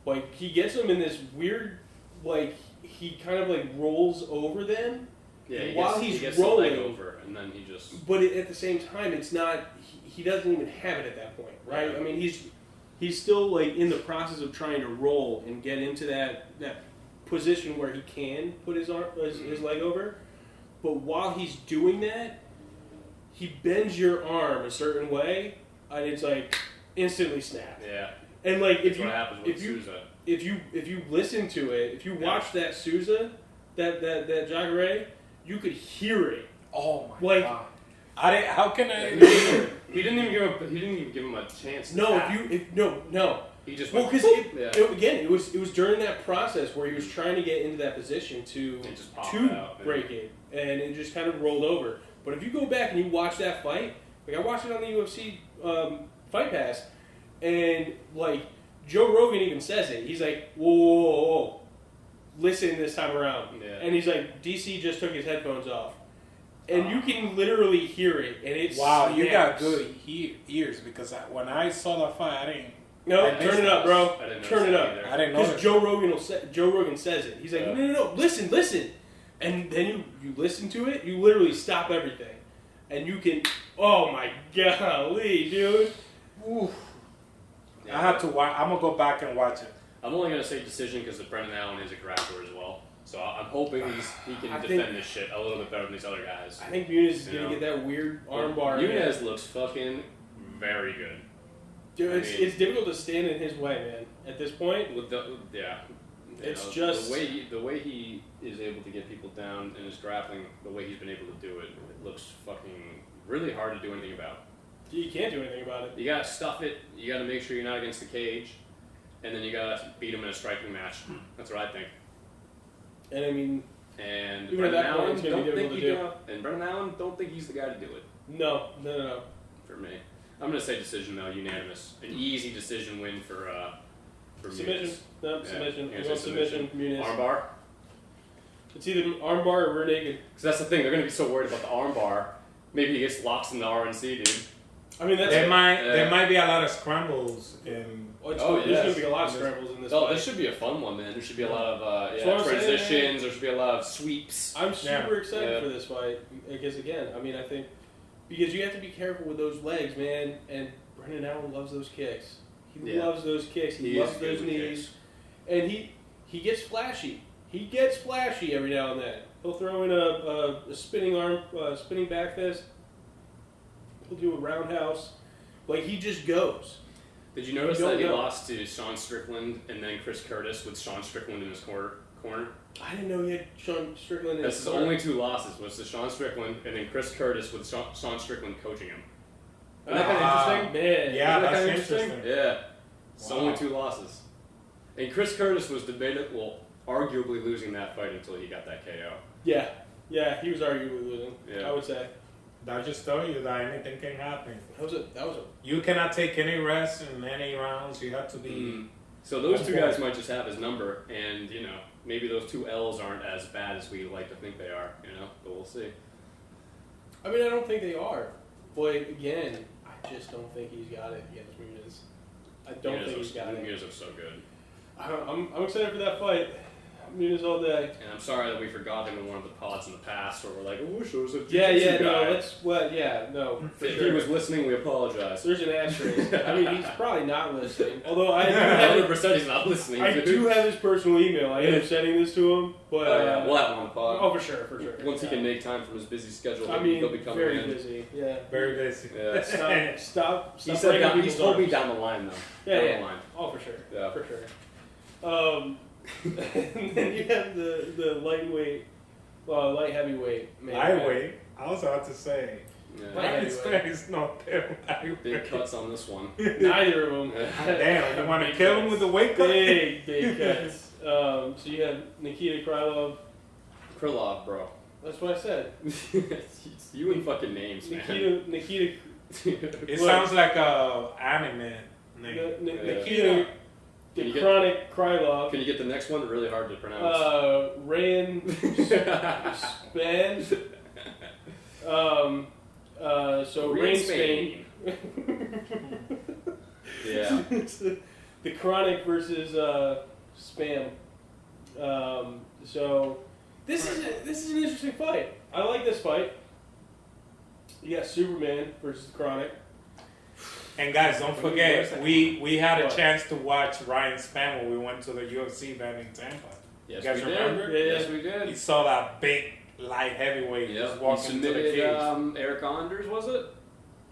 Like he gets him in this weird, like he kind of like rolls over them. Yeah. While he he's gets rolling the leg over, and then he just. But at the same time, it's not. He doesn't even have it at that point, right? Yeah. I mean, he's still like in the process of trying to roll and get into that position where he can put his leg over. But while he's doing that, he bends your arm a certain way, and it's like instantly snap. Yeah. And like That's what happens with Souza. if you listen to it, if you watch that Souza, that Jacare, you could hear it. Oh my Like, god! How can I? He didn't even give him a chance. To No, tap. no. He just Well, went, because it was during that process where he was trying to get into that position to break it, and it just kind of rolled over. But if you go back and you watch that fight, like I watched it on the UFC Fight Pass, and like Joe Rogan even says it. He's like, whoa, listen this time around, and he's like, DC just took his headphones off. And you can literally hear it, and it's wow. You got good ears because when I saw that fight, I didn't. No, turn it up, bro. Turn it up. I didn't know. Because Joe Rogan says it. He's like, no, listen, and then you listen to it. You literally stop everything, and you can. Oh my golly, dude! Oof. I have to watch. I'm gonna go back and watch it. I'm only gonna say decision because Brendan Allen is a grappler as well. So I'm hoping he can defend this shit a little bit better than these other guys. I think Muniz is going to get that weird armbar. Muniz looks fucking very good. Dude, it's difficult to stand in his way, man. At this point, it's just the way he is able to get people down in his grappling, the way he's been able to do it. It looks fucking really hard to do anything about. You can't do anything about it. You gotta stuff it. You gotta make sure you're not against the cage, and then you gotta beat him in a striking match. That's what I think. And I mean, and even Brendan at that point, Allen, it's going to be difficult to do. And Brendan Allen, don't think he's the guy to do it. No. For me, I'm gonna say decision though, unanimous, an easy decision win for submission. Muniz. No, submission. I'm going submission. Muniz. Armbar. It's either armbar or rear naked. Because that's the thing, they're gonna be so worried about the armbar. Maybe he gets locks in the RNC, dude. I mean, there might be a lot of scrambles in. There's going to be a lot of scrambles in this fight. This should be a fun one, man. There should be a lot of transitions. There should be a lot of sweeps. I'm super excited for this fight because, again, I mean, I think because you have to be careful with those legs, man. And Brendan Allen loves those kicks. He loves those kicks. He loves those knees, and he gets flashy. He gets flashy every now and then. He'll throw in a spinning arm, spinning back fist. He'll do a roundhouse. Like he just goes. Did you notice that he lost to Sean Strickland and then Chris Curtis with Sean Strickland in his corner? I didn't know he had Sean Strickland in his corner. That's his only 2 losses, was to Sean Strickland and then Chris Curtis with Sean Strickland coaching him. Isn't that kind of interesting? Man. Yeah, that's kind of interesting. Yeah. It's only 2 losses. And Chris Curtis was arguably losing that fight until he got that KO. Yeah, he was arguably losing, I would say. That just tell you that anything can happen. That was a. You cannot take any rest in any rounds. You have to be. So those 2 guys might just have his number, and maybe those 2 L's aren't as bad as we like to think they are. But we'll see. I mean, I don't think they are, but again, I just don't think he's got it against Muniz. I don't think he's got it. Muniz looks so good. I'm excited for that fight. Muniz all day. And I'm sorry that we forgot him in one of the pods in the past where we're like, oh, wish there was a If he was listening, we apologize. There's an asterisk. I mean, he's probably not listening. Although I 100% he's not listening. I do have his personal email. I end up sending this to him. But we'll have him on the pod. Oh, for sure. Once he can make time from his busy schedule, he'll be coming very in. busy. Yeah. Very busy. Yeah. Stop. He said he's told me down the line, though. Yeah, down the line. Oh, for sure. Yeah. For sure. And then you have the lightweight, light heavyweight. Lightweight. I was about to say. Yeah. Ryan Spann is not there. Big cuts on this one. Neither of them. Damn, you want to kill him with the weight cut? Big cuts. So you have Nikita Krylov, bro. That's what I said. You and fucking names, man. Nikita. It sounds like a anime name. Nikita. The Chronic Krylov. Can you get the next one? Really hard to pronounce. Ryan Spann. So Rain Spain. Yeah. The Chronic versus Spam. So this is an interesting fight. I like this fight. You got Superman versus Chronic. And guys, don't forget, we had a chance to watch Ryan Spann when we went to the UFC event in Tampa. Yes, you guys we remember? did. Yes, we did. You saw that big light heavyweight just walking to the cage. Eric Anders, was it?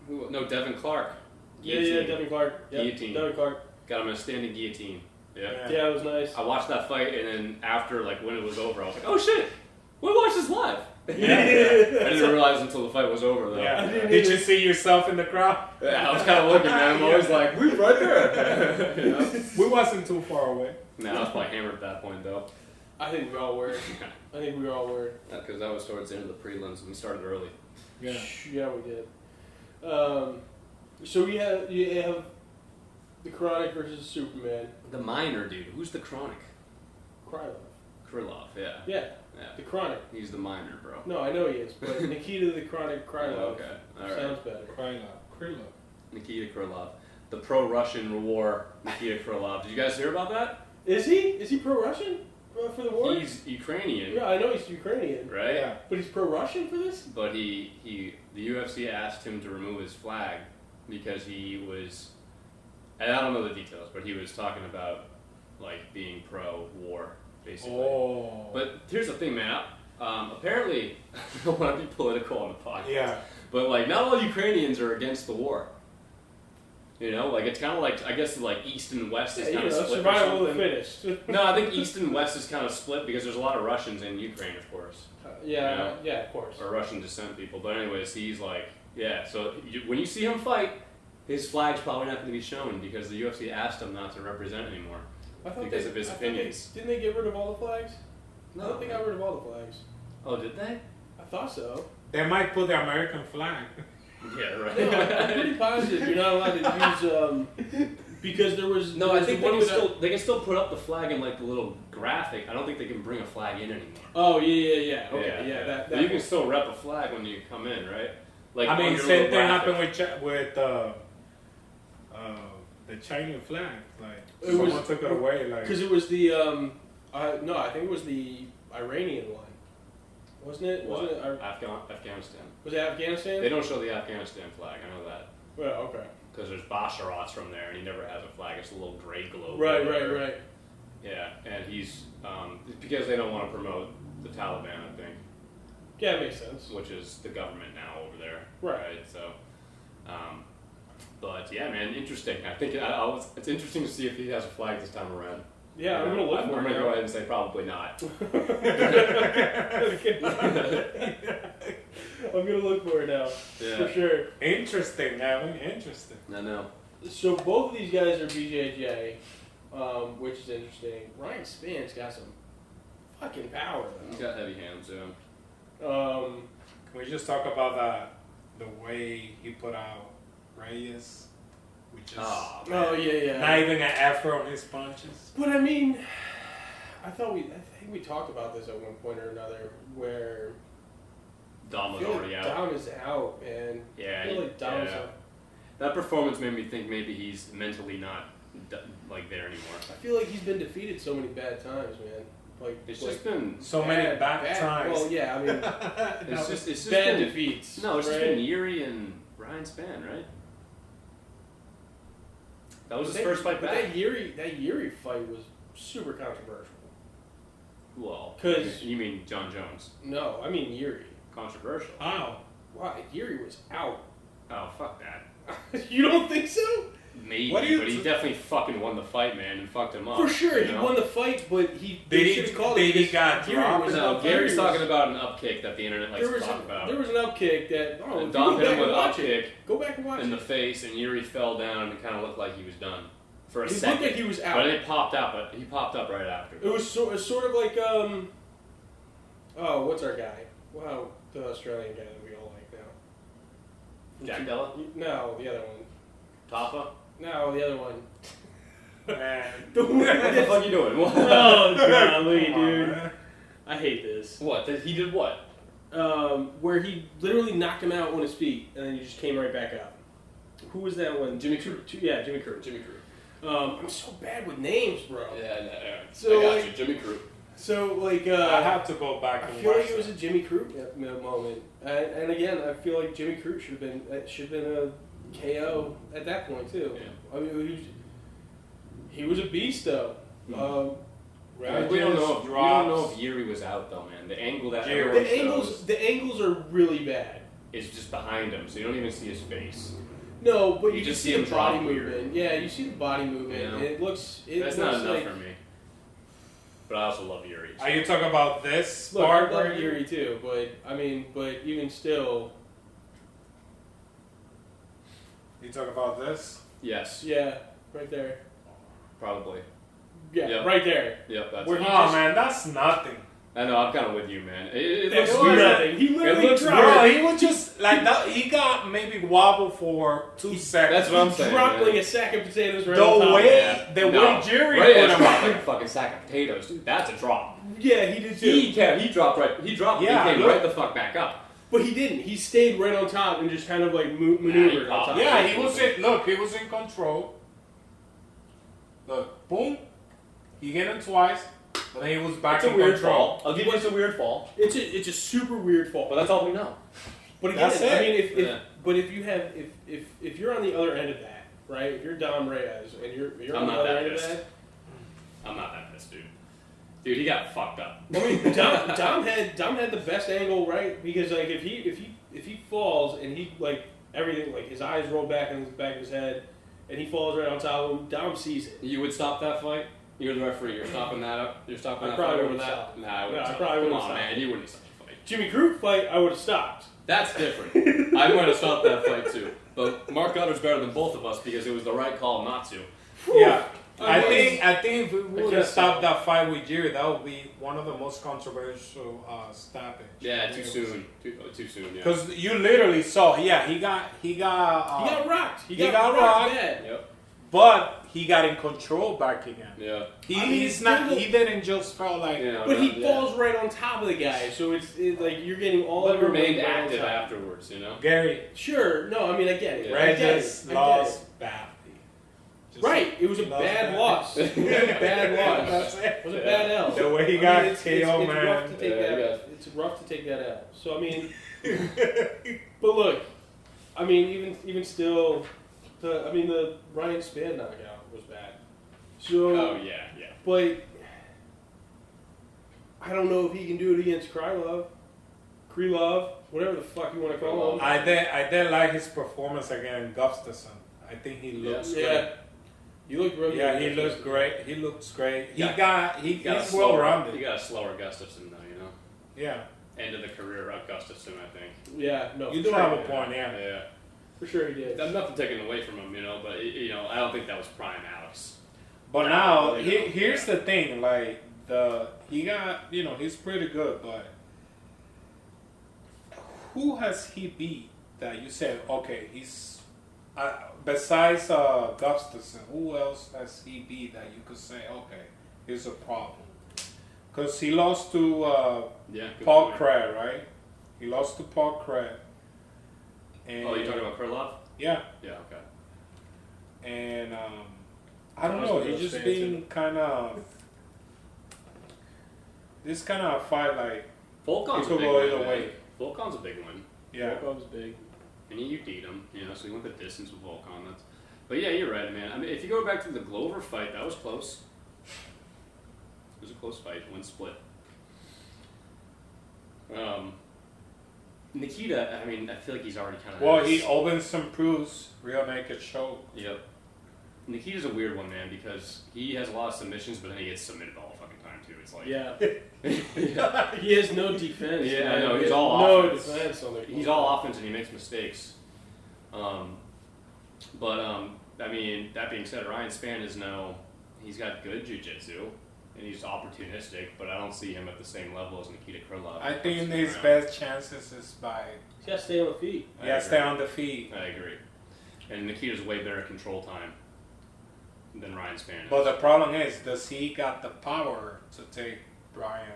No, Devin Clark. Guillotine. Yeah, Devin Clark. Yep. Guillotine. Devin Clark. Got him in a standing guillotine. Yeah, it was nice. I watched that fight, and then after, like, when it was over, I was like, oh shit, we watched this live. Yeah. I didn't realize until the fight was over, though. Yeah. Did you see yourself in the crowd? Yeah, I was kind of looking, man. I'm always like, we're right there. You know? We wasn't too far away. Nah, I was probably hammered at that point, though. I think we all were. Yeah, because that was towards the end of the prelims, and we started early. Yeah. Yeah, we did. So you have the Chronic versus Superman. The minor dude. Who's the Chronic? Krylov. Yeah. Yeah. The Chronic. He's the minor, bro. No, I know he is, but Nikita the Chronic Krylov. Oh, okay. All right. Sounds better. Krylov. Nikita Krylov. The pro-Russian war, Nikita Krylov. Did you guys hear about that? Is he? Is he pro-Russian for the war? He's Ukrainian. Yeah, I know he's Ukrainian. Right? Yeah. But he's pro-Russian for this? But the UFC asked him to remove his flag because he was, and I don't know the details, but he was talking about, like, being pro-war, basically. Oh. But here's the thing, man. Apparently, I don't want to be political on the podcast. Yeah. But, like, not all Ukrainians are against the war. You know, like, it's kind of like, I guess, like, East and West is kind of split. Survival of the fittest. No, I think East and West is kind of split because there's a lot of Russians in Ukraine, of course. Yeah, of course. Or Russian descent people. But anyways, he's like, yeah, so when you see him fight, his flag's probably not going to be shown because the UFC asked him not to represent anymore because of his opinions. Didn't they get rid of all the flags? No. I don't think I got rid of all the flags. Oh, did they? I thought so. They might put the American flag. Yeah, right. No, I'm pretty positive you're not allowed to use because there was. No, there I was think the they can still put up the flag in like the little graphic. I don't think they can bring a flag in anymore. Oh yeah. Okay, yeah. That you can still rep a flag when you come in, right? Like I mean, on your same little thing graphic. happened with the Chinese flag. Like someone took it away. Like because it was the no, I think it was the Iranian one, wasn't it? What? Wasn't it Afghanistan. Was it Afghanistan? They don't show the Afghanistan flag. I know that. Well, okay. Because there's Basharat's from there, and he never has a flag. It's a little gray globe. Right. Yeah, and he's because they don't want to promote the Taliban, I think. Yeah, it makes sense. Which is the government now over there. Right. So, but yeah, man, interesting. I think it's interesting to see if he has a flag this time around. Yeah, I'm gonna look for it. I'm gonna go ahead and say probably not. I'm gonna look for it now. Yeah. For sure. interesting, Evan. Interesting. I know. So both of these guys are BJJ, which is interesting. Ryan Spann's got some fucking power He's though. got heavy hands, yeah. Can we just talk about the way he put out Reyes, which is Oh yeah. not even an afro on his punches. But I mean, I think we talked about this at one point or another where Dom I was feel already like out. Dom is out, man. Yeah, I feel like Dom's yeah. out. That performance made me think maybe he's mentally not like there anymore. I feel like he's been defeated so many bad times, man. Like It's just been So many bad times. Well, yeah, I mean, it's just bad been, defeats. No, it's just right? been Yuri and Ryan Spann, right? That was his first fight but back. That Yuri fight was super controversial. Well, 'Cause- you mean John Jones? No, I mean Yuri. Controversial. Wow. Why? Yuri was out. Oh, fuck that. You don't think so? Maybe, What do you but he definitely fucking won the fight, man, and fucked him up. For sure, you he know? won the fight, but he Did he got dropped? No, Gary's talking about an up kick that the internet likes There to was talk about. there was an up kick that And Dom hit him with an up kick Go back and watch in the it. face, and Yuri fell down and kind of looked like he was done for a He second. looked like he was out. But it popped out, but he popped up right after. It was sort of like oh, what's our guy? Wow, the Australian guy that we all like now. Jack Della? No, the other one. Taffa? No, the other one. Man. The one What the fuck you doing? What? Oh golly, Come on, dude! man. I hate this. What? He did what? Where he literally knocked him out on his feet, and then he just came right back up. Who was that one? Jimmy Crew. Yeah, Jimmy Crew. Jimmy Crew. I'm so bad with names, bro. Yeah. So, I got like- you, Jimmy Crew. So like, I have to go back I and feel watch like it was that. a Jimmy Crew moment, and again, I feel like Jimmy Crew should have been a KO at that point too. Yeah. I mean, he was a beast though. We don't know if Yuri was out though, man. The angle that everyone shows The angles are really bad. is just behind him, so you don't even see his face. No, but You you just just see him the body drop weird. movement. Yeah, you see the body movement. Yeah. And it looks. That's not enough like, for me. But I also love Yuri. Are you talking about this Look, I part? love where you- Yuri too, but I mean, but even still, You talk about this? Yes, yeah, right there. probably. Yeah, Yep. right there. Yep, that's Where it. he Oh just- man, that's nothing. I know, I'm kind of with you, man. It That's looks weird. nothing. He literally looks dropped. Bro, he was just like that. He got maybe wobble for 2 seconds. That's what I'm He saying. dropped man. like a sack of potatoes right on The top. way No. way Jerry Right, put it's him dropped on. like a fucking sack of potatoes, dude. That's a drop. Yeah, he did too. He dropped right. He dropped. Yeah, he came look. right the fuck back up. But he didn't. He stayed right on top and just kind of like maneuvered on top. Yeah, he was in. Look, he was in control. Look, boom. He hit him twice, but then he was back It's a in weird control. fall. I'll give you it's a weird fall. It's a super weird fall. But that's all we know. But again, That's I it. mean, if Yeah. but if you have if you're on the other end of that, right? If you're Dom Reyes and you're I'm on the not other that end pissed. of that. I'm not that pissed, dude. Dude, he got fucked up. I mean, Dom had the best angle, right? Because like if he falls and he like everything like his eyes roll back in the back of his head and he falls right on top of him, Dom sees it. You would stop that fight? You're the referee. You're stopping that up. You're stopping I that probably fight over wouldn't that. stop. Nah, I wouldn't. No, I stop. probably Come wouldn't on, stop. man. You wouldn't stop the fight. Jimmy Crew fight, I would have stopped. That's different. I might have stopped that fight too. But Mark Gutter's better than both of us because it was the right call not to. Yeah. I I think if we would have guess so. stopped that fight with Jerry, that would be one of the most controversial stoppage. Yeah, too soon. Too soon. Yeah. Because you literally saw, yeah, he got He got rocked. he got rocked. bad. Yep. but he got in control back again. Yeah. He, I mean, he's not. still- He didn't just felt like. Yeah. But he yeah. falls right on top of the guy, so it's like you're getting all But of your remained weight right on active top. afterwards, you know. Gary Sure, no, I mean I get it. Yeah. I get Regis it. I get lost badly. it. Right, it was a lost bad badly. loss. It was a bad loss. That's It it. was a bad L. The way he I got mean, it's KO, rough man. to take Yeah, that. he got- It's rough to take that L. So I mean, but look, I mean even still, the Ryan Spann knockout was bad. So, Oh yeah, yeah. but I don't know if he can do it against Krylov, whatever the fuck you want to call him. I did like his performance against Gustafsson. I think he looks Yeah, great. you look really Yeah, good. he looks great. He looks great. Yeah. He's a well slower- rounded. You got a slower Gustafson though, you know. Yeah, End of the career of Gustafson, I think. Yeah, no, you for do sure. have a point. Yeah. Yeah. For sure he did. That's nothing taken away from him, you know. But you know, I don't think that was prime Alex. But now You know, here's the thing. Like he got he's pretty good, but who has he beat that you said okay he's besides Gustafson? Who else has he beat that you could say okay here's a problem? Because he lost to Yeah. good Paul point. Craig, right? He lost to Paul Craig. And Oh, you talking about Krylov? yeah, Yeah. Okay. and I don't That know. was He's the just most being kind of this kind of fight like Volkan's It a could big go win. either man. way. Volkan's a big win. yeah. Volkov was big. And you beat him, you know, so he went the distance with Volkan. But yeah, you're right, man. I mean, if you go back to the Glover fight, that was close. It was a close fight, one split. Nikita, I mean, I feel like he's already kind of. Well, he opens some proofs. Real naked show. Yep. Nikita's a weird one, man, because he has a lot of submissions, but then he gets submitted all the fucking time too. It's like yeah. He has no defense. Yeah, man. I know. He He's has all no offense. defense on their He's all offense and he makes mistakes. I mean, that being said, Ryan Spann he's got good jiu-jitsu and he's opportunistic, but I don't see him at the same level as Nikita Krylov. I think his best chances is by He's got to stay on the feet. stay on the feet. I agree. And Nikita's way better at control time than Ryan Spann is. But the problem is, does he got the power to take Ryan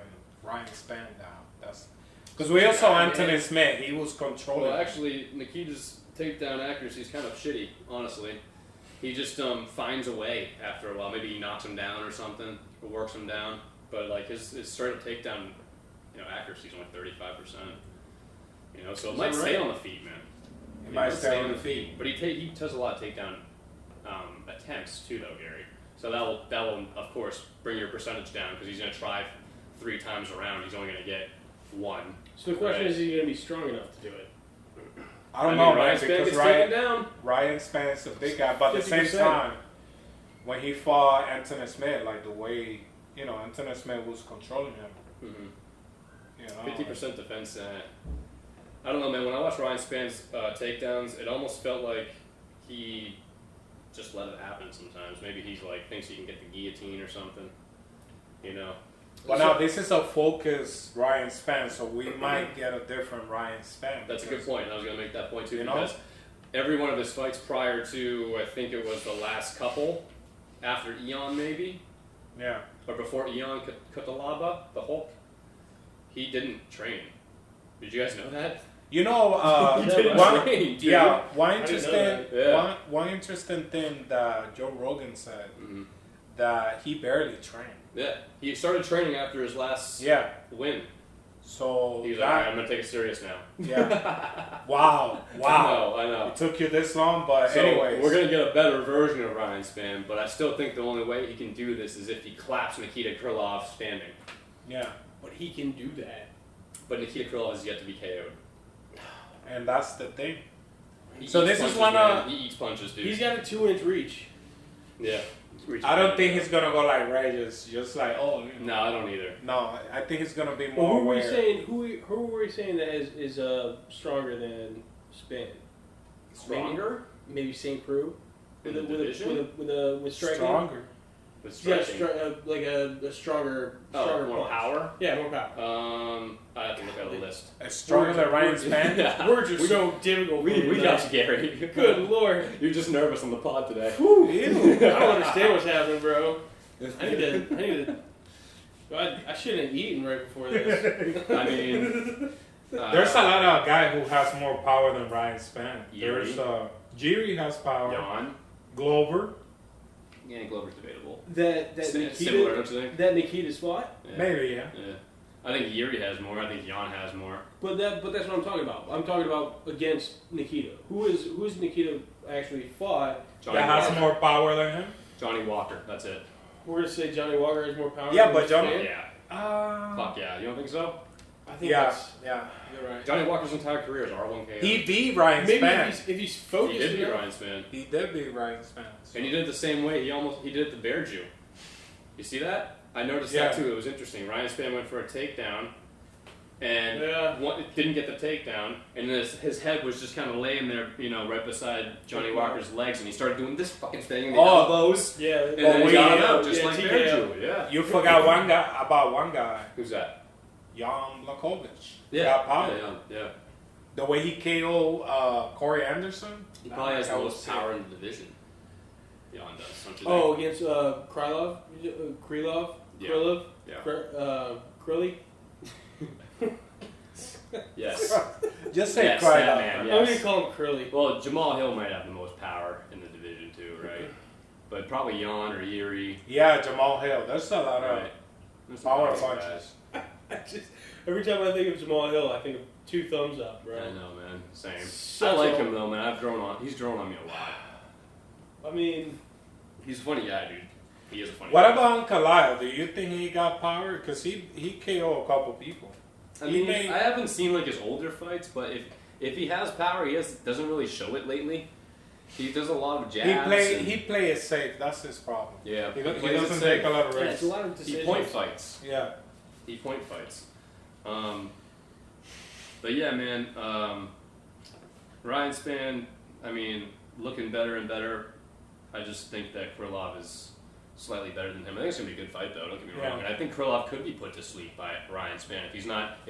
Spann down? That's because we also Anthony Smith. He was controlling. Well, actually, Nikita's takedown accuracy is kind of shitty, honestly. He just finds a way after a while. Maybe he knocks him down or something, or works him down. But like his straight up takedown, accuracy is only 35%. So it might stay on the feet, man. It might stay on the feet. But he does a lot of takedown attempts too, though, Gary. So that will of course bring your percentage down because he's gonna try 3 times around. He's only gonna get 1. So the question is he going to be strong enough to do it? I don't know, Ryan man, Spann because gets taken down. Ryan Spann's a big guy, but at the same 50%. time, when he fought Anthony Smith, like the way Anthony Smith was controlling him. 50% defense. I don't know, man. When I watched Ryan Spann's takedowns, it almost felt like he just let it happen sometimes. Maybe he's like thinks he can get the guillotine or something. But now this is a focused Ryan Spann, so we might get a different Ryan Spann. That's a good point. I was going to make that point too, You know? because every one of his fights prior to, I think it was the last couple, after Ion maybe, Yeah. or before Ion Kutalaba, the Hulk, he didn't train. Did you guys know that? You know, He didn't one, train, dude. yeah, one I didn't know interesting, that. Yeah. one interesting thing that Joe Rogan said that he barely trained. Yeah, he started training after his last win. So He was like, all right, I'm going to take it serious now. Yeah. Wow. I know. It took you this long, but So anyways. we're going to get a better version of Ryan Spann, but I still think the only way he can do this is if he claps Nikita Krylov standing. Yeah. But he can do that. But Nikita Krylov is yet to be KO'd. And that's the thing. He So eats this is punches, one man. of- He eats punches, dude. He's got a 2-inch reach. Yeah. I don't think he's gonna go like Regis, just like No, I don't either. No, I think he's gonna be Well, more who were we aware. saying? Who were we saying that is stronger than Spann? Stronger? Maybe St. Preux In the division? with striking. Stronger. With Yeah, striking. like a stronger more punch. power? Yeah, more power. I have to look at the list. As stronger than Ryan Spann. Yeah. Words are so difficult. We for me got today. you, Gary. Good lord. You're just nervous on the pod today. Ew. I don't understand what's happening, bro. I need to. I shouldn't have eaten right before this. I mean, There's a lot of guy who has more power than Ryan Spann. Yuri. There's Jiri has power. Jan. Glover, Yeah, Glover's debatable. that Similar, Nikita don't you think? that Nikita's fought. Yeah. maybe yeah. Yeah. I think Yuri has more. I think Jan has more. But that's what I'm talking about. I'm talking about against Nikita. Who's Nikita actually fought? Johnny That has Walker. more power than him. Johnny Walker. That's it. We're gonna say Johnny Walker has more power. Yeah, than but Johnny- Spann? Yeah. Fuck yeah. You don't think so? I think Yeah, that's. yeah. You're right. Johnny Walker's entire career is R1 KO. He beat Ryan Maybe Spann. if he's He focused did beat enough. Ryan Spann. He did beat Ryan Spann. So. And he did it the same way. He did it to Bear Jew. You see that? I noticed that Yeah. too. It was interesting. Ryan Spann went for a takedown and Yeah. didn't get the takedown, and his head was just kind of laying there, right beside Johnny Walker's legs, and he started doing this fucking thing, the elbows, Yeah. and then he we- got him out just yeah, like TKO. Bear Jew. Yeah. You forgot one guy. Who's that? Jan Blachowicz. Yeah. Got power. Yeah. The way he KO Corey Anderson. He probably has the that most was sick. power in the division. Jan does. Don't you Oh, think? against Krylov, Krylov, Yeah. Krylov, Yeah. Krilly. Yes. Just say Yes, cry that out. man, I'm yes. gonna call him Krilly. Well, Jamal Hill might have the most power in the division too, right? But probably Jan or Yuri. Yeah, Jamal Hill. There's a lot of Right. There's some power powerful punches. Every time I think of Jamal Hill, I think of 2 thumbs up, bro. guys. I know, man. Same. Such I like a- him though, man. He's grown on me a lot. I mean, He's a funny guy, dude. He is a funny What guy. about Kalil? Do you think he got power? Because he KO a couple people. I he mean, made- I haven't seen like his older fights, but if he has power, doesn't really show it lately. He does a lot of jabs. He play it safe. That's his problem. Yeah, He plays it doesn't safe. take a lot of Yeah, risks. it's a lot of He decisions. point fights. Yeah. He point fights. But yeah, man. Ryan Spann, I mean, looking better and better. I just think that Krylov is slightly better than him. I think it's gonna be a good fight, though. Don't get me wrong. And I think Krylov could be put to sleep by Ryan Spann if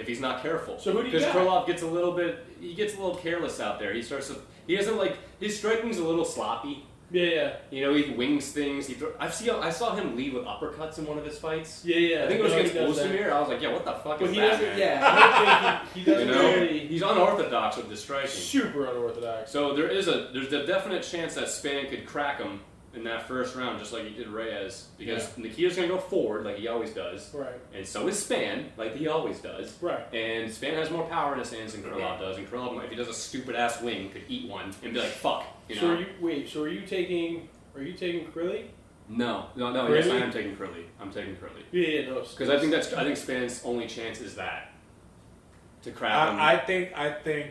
he's not careful. So who do you Because got? Krylov gets a little careless out there. He doesn't like his striking's a little sloppy. Yeah. You know, he wings things. I saw him lead with uppercuts in one of his fights. Yeah. I think it was No, he against does that. Ozdemir. I was like, yeah, what the fuck But is he that, doesn't. man? Yeah, I don't think he doesn't You know, really. he's unorthodox with the striking. Super unorthodox. So there's a definite chance that Spann could crack him in that first round, just like he did Reyes, because Nikita's gonna go forward like he always does, Right. and so is Spann, like he always does. Right. And Spann has more power in his hands than Krylov does, and Krylov, if he does a stupid ass wing, could eat one and be like, "Fuck," you know. So are you taking Krilly? No. Really? Yes, I am taking Krilly. I'm taking Krilly Yeah, no. because I think Spann's only chance is that to crack him. I think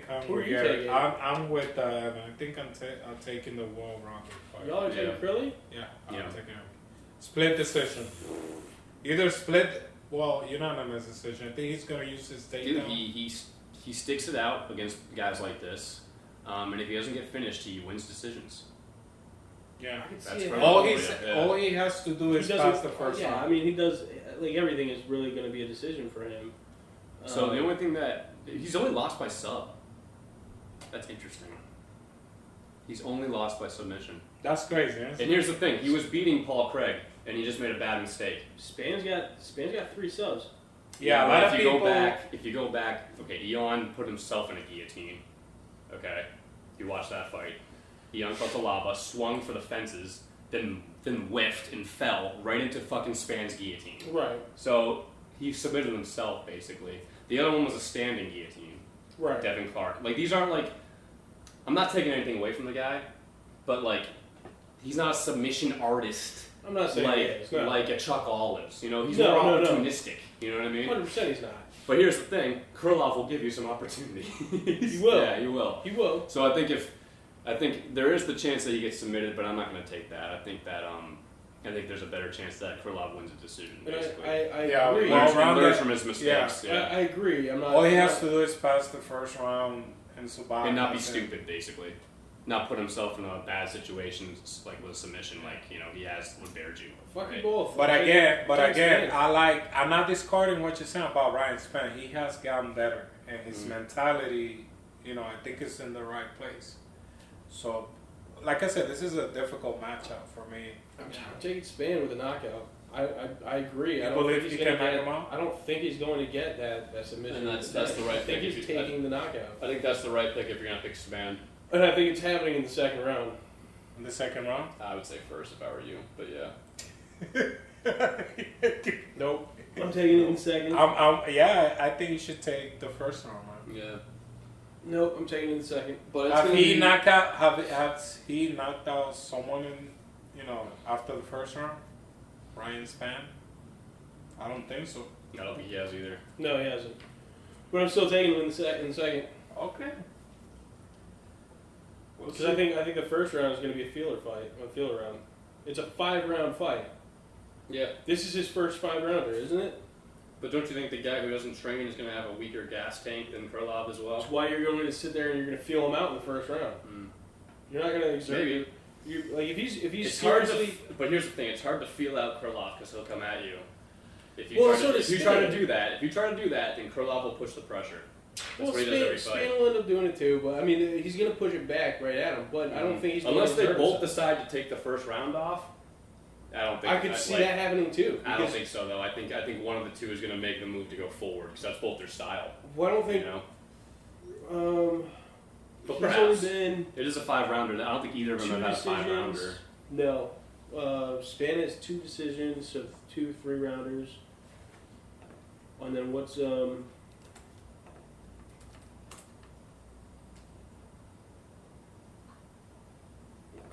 I'm Who are with you Garrett. taking? I'm with. I think I'm taking the World Rocket fight. Y'all are taking Krilly? Yeah, I'm Yeah. taking him. Split decision. Either split. Well, unanimous decision. I think he's gonna use his Dude, takedown. he sticks it out against guys like this, and if he doesn't get finished, he wins decisions. Yeah. I can see That's it. right. All he has to do is pass the first Yeah, round. I mean, he does. Like everything is really going to be a decision for him. So the only thing that he's only lost by sub. That's interesting. He's only lost by submission. That's crazy. Huh? And here's the thing: he was beating Paul Craig, and he just made a bad mistake. Spann's got 3 subs. Yeah, a lot of if you people. if you go back, okay, Ion put himself in a guillotine. Okay, you watch that fight. Ion Kotalaba swung for the fences, then whiffed and fell right into fucking Spann's guillotine. Right. So he submitted himself basically. The other one was a standing guillotine. Right. Devin Clark. Like these aren't like. I'm not taking anything away from the guy, but like, he's not a submission artist. I'm not saying he is, no. like a Chuck Olives. You know, he's No, more no. opportunistic. You know what I mean? 100% he's not. But here's the thing: Krylov will give you some opportunity. He will. Yeah, he will. He will. So I think there is the chance that he gets submitted, but I'm not going to take that. I think there's a better chance that Krylov wins a decision. And Basically, I Yeah, agree. well, learns from his mistakes. I Yeah. agree. I'm not. All he I'm has not- to do is pass the first round and survive. And not be That's it. stupid, basically. Not put himself in a bad situation, like with a submission, like he has with Bearju. Fuck you right? both. But again, Spann's I'm not discarding what you're saying about Ryan Spann. He has gotten better, and his mentality, I think is in the right place. So, like I said, this is a difficult matchup for me. I'm taking Spann with a knockout. I agree. I You don't believe think he he's going can to knock get. him out? I don't think he's going to get that submission. And that's the right I think pick. he's taking the knockout, I think that's the right pick if you're gonna pick Spann. and I think it's happening in the second round. In the second round. I would say first if I were you, but yeah. Nope. I'm taking it in the second. I think you should take the first round, man. Yeah. Nope. I'm taking it in the second. But it's Have gonna he be, knocked out? Has he knocked out someone in? After the first round, Ryan Spann. I don't think so. I don't think he has either. No, he hasn't. But I'm still taking him in the second. Okay. Because I think the first round is going to be a feeler round. It's a 5-round fight. Yeah. This is his first 5-rounder, isn't it? But don't you think the guy who doesn't train is gonna have a weaker gas tank than Krylov as well? That's why you're going to sit there and you're going to feel him out in the first round. Mm. You're not going to exert. Maybe. Like if he's It's hard seriously. but here's the thing: it's hard to feel out Krylov because he'll come at you. If you Well, try so to, does if you try to Spann. do that, then Krylov will push the pressure. That's what he does every fight. Spann will end up doing it too, but I mean he's going to push it back right at him. But I don't think he's Unless going to they exert both himself. decide to take the first round off. I don't think I could see that happening too. I don't because- think so though. I think one of the two is going to make the move to go forward because that's both their style. Well, I don't You think. know. But He's perhaps only been it is a 5-rounder. I don't think either of them 2 have had a decisions. 5-rounder. No. Spann has 2 decisions, so 2 3-rounders. And then what's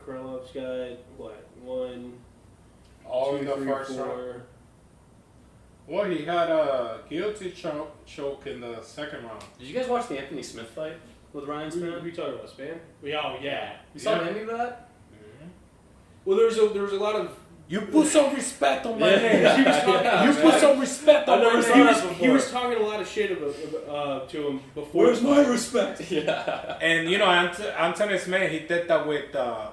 Krylov's got what? 1, All 2, in the 3, first 4. round. Well, he had a guilty choke in the second round. Did you guys watch the Anthony Smith fight? with Ryan Who Spann? you talking about, Span? Oh yeah. You saw any of that? Well, there was a lot of. You put some respect on my Yeah. name. He was talking. You put some respect on I never my saw name. that before. He was talking a lot of shit to him before. Where's my respect? Yeah. And you know, Anthony Smith, he did that with Yeah,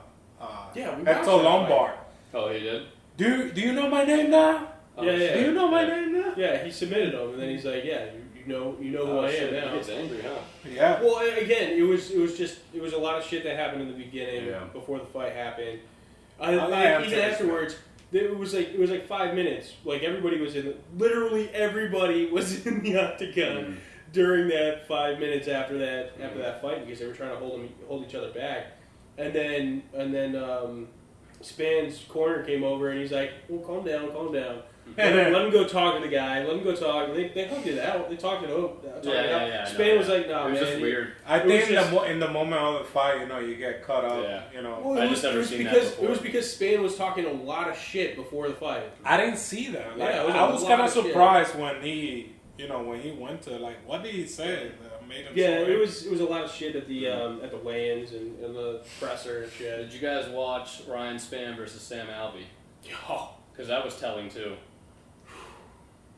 we watched Hector that Lombard. Oh, he did? Do you know my name now? Oh, Yeah, yeah. shit. Do you know my name now? Yeah, he submitted him, and then he's like, "Yeah, you know who Oh, I am shit. He now." gets angry, huh? Yeah. Well, again, it was a lot of shit that happened in the beginning Yeah. before the fight happened. I like Even Anthony afterwards, it was like 5 minutes. Like everybody was literally everybody was in the octagon during that 5 minutes after that fight because they were trying to hold each other back, and then Span's corner came over and he's like, "Well, calm down." Let him go talk to the guy. Let him go talk. They hugged it out. They talked it out. Yeah. Span was like, "Nah, It was man." just weird. I It was think just- in the moment of the fight, you know, you get caught up. Yeah. You know, Well, I it just was, never it was seen that because before. it was because Span was talking a lot of shit before the fight. I didn't see that. Like, Yeah, it was a I was lot kind of of shit. surprised when he went to like, what did he say that made him? Yeah, so it was a lot of shit at the weigh-ins and the presser and shit. Did you guys watch Ryan Spann versus Sam Alvey? Oh, Because that was telling, too.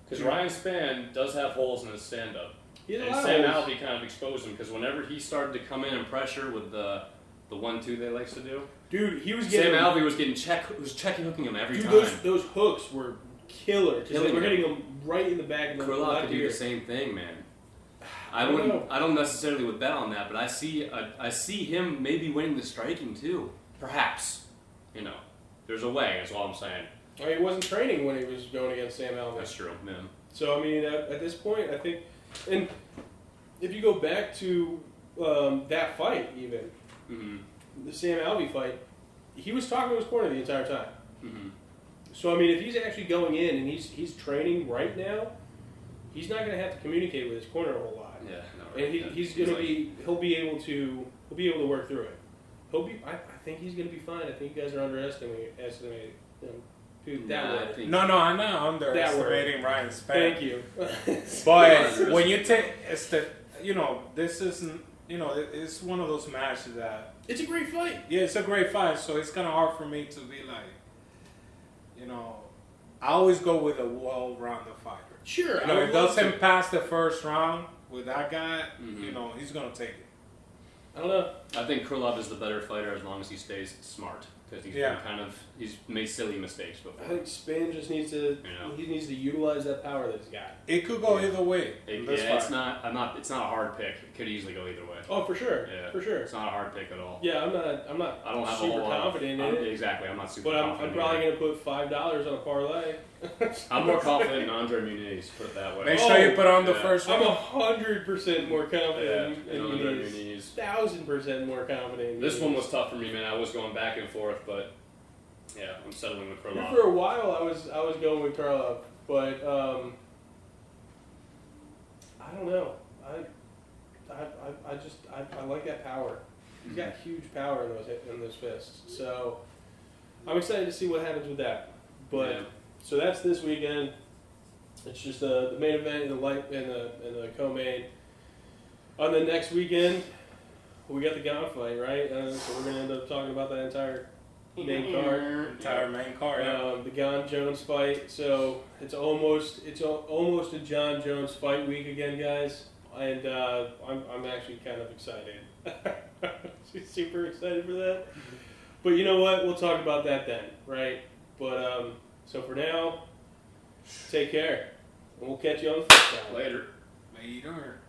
Because Ryan Spann does have holes in his stand-up. he had a And lot Sam of holes. Alvey kind of exposed him, because whenever he started to come in and pressure with the 1-2 they likes to do, Dude, he was Sam getting Alvey was getting checking hooking him every Dude, time. those hooks were killer because they Killing were him. hitting him right in the back of the Krylov left could do ear. the same thing, man. I don't know. I don't necessarily would bet on that, but I see him maybe winning the striking too. Perhaps, there's a way. That's all I'm saying. I mean, he wasn't training when he was going against Sam Alvey. That's true, man. So I mean, at this point, I think, and if you go back to that fight, even Mm-hmm. the Sam Alvey fight, he was talking to his corner the entire time. Mm-hmm. So I mean, if he's actually going in and he's training right now, he's not going to have to communicate with his corner a whole lot. Yeah, no, And right. he's going to he'll be able to work through it. I think he's going to be fine. I think you guys are underestimating him. Dude, that Nah, I word. think- No, I'm not underestimating Ryan Spann. Thank you. But when you take, this isn't, it's one of those matches that, It's a great fight. yeah, it's a great fight. So it's kind of hard for me to be like, I always go with a well-rounded fighter. Sure. If I would it love doesn't to. pass the first round with that guy, Mhm. he's gonna take it. I don't know. I think Krylov is the better fighter as long as he stays smart, because he's been he's made silly mistakes I before. think Spain just needs to he needs to utilize that power that he's got. It could go either way. It's Fight. not a hard pick. It could easily go either way. Oh, for sure. Yeah, For sure. It's not a hard pick at all. Yeah, I'm not I don't have super a whole lot confident in it. Exactly, I'm not super But I'm confident. probably either. going to put $5 on a parlay. I'm more confident in Andre Muniz, put it that way. Make sure you put on the yeah. first I'm round. 100% more Yeah, confident in in Andre Muniz. Muniz. 1,000% more confident in This Muniz. one was tough for me, man. I was going back and forth, but yeah, I'm settling with For Krylov. a while, I was going with Karlov, but I don't know. I like that power. He's got huge power in those fists. So I'm excited to see what happens with that. But Yeah. so that's this weekend. It's just the main event and the co-main. On the next weekend, we got the Gon fight, right? So we're gonna end up talking about that entire main card. Entire main card. The Gon Jones fight. So it's almost a John Jones fight week again, guys. And I'm actually kind of excited. Super excited for that. But you know what? We'll talk about that then, right? But so for now, take care, and we'll catch you on the flip side. Later. Later.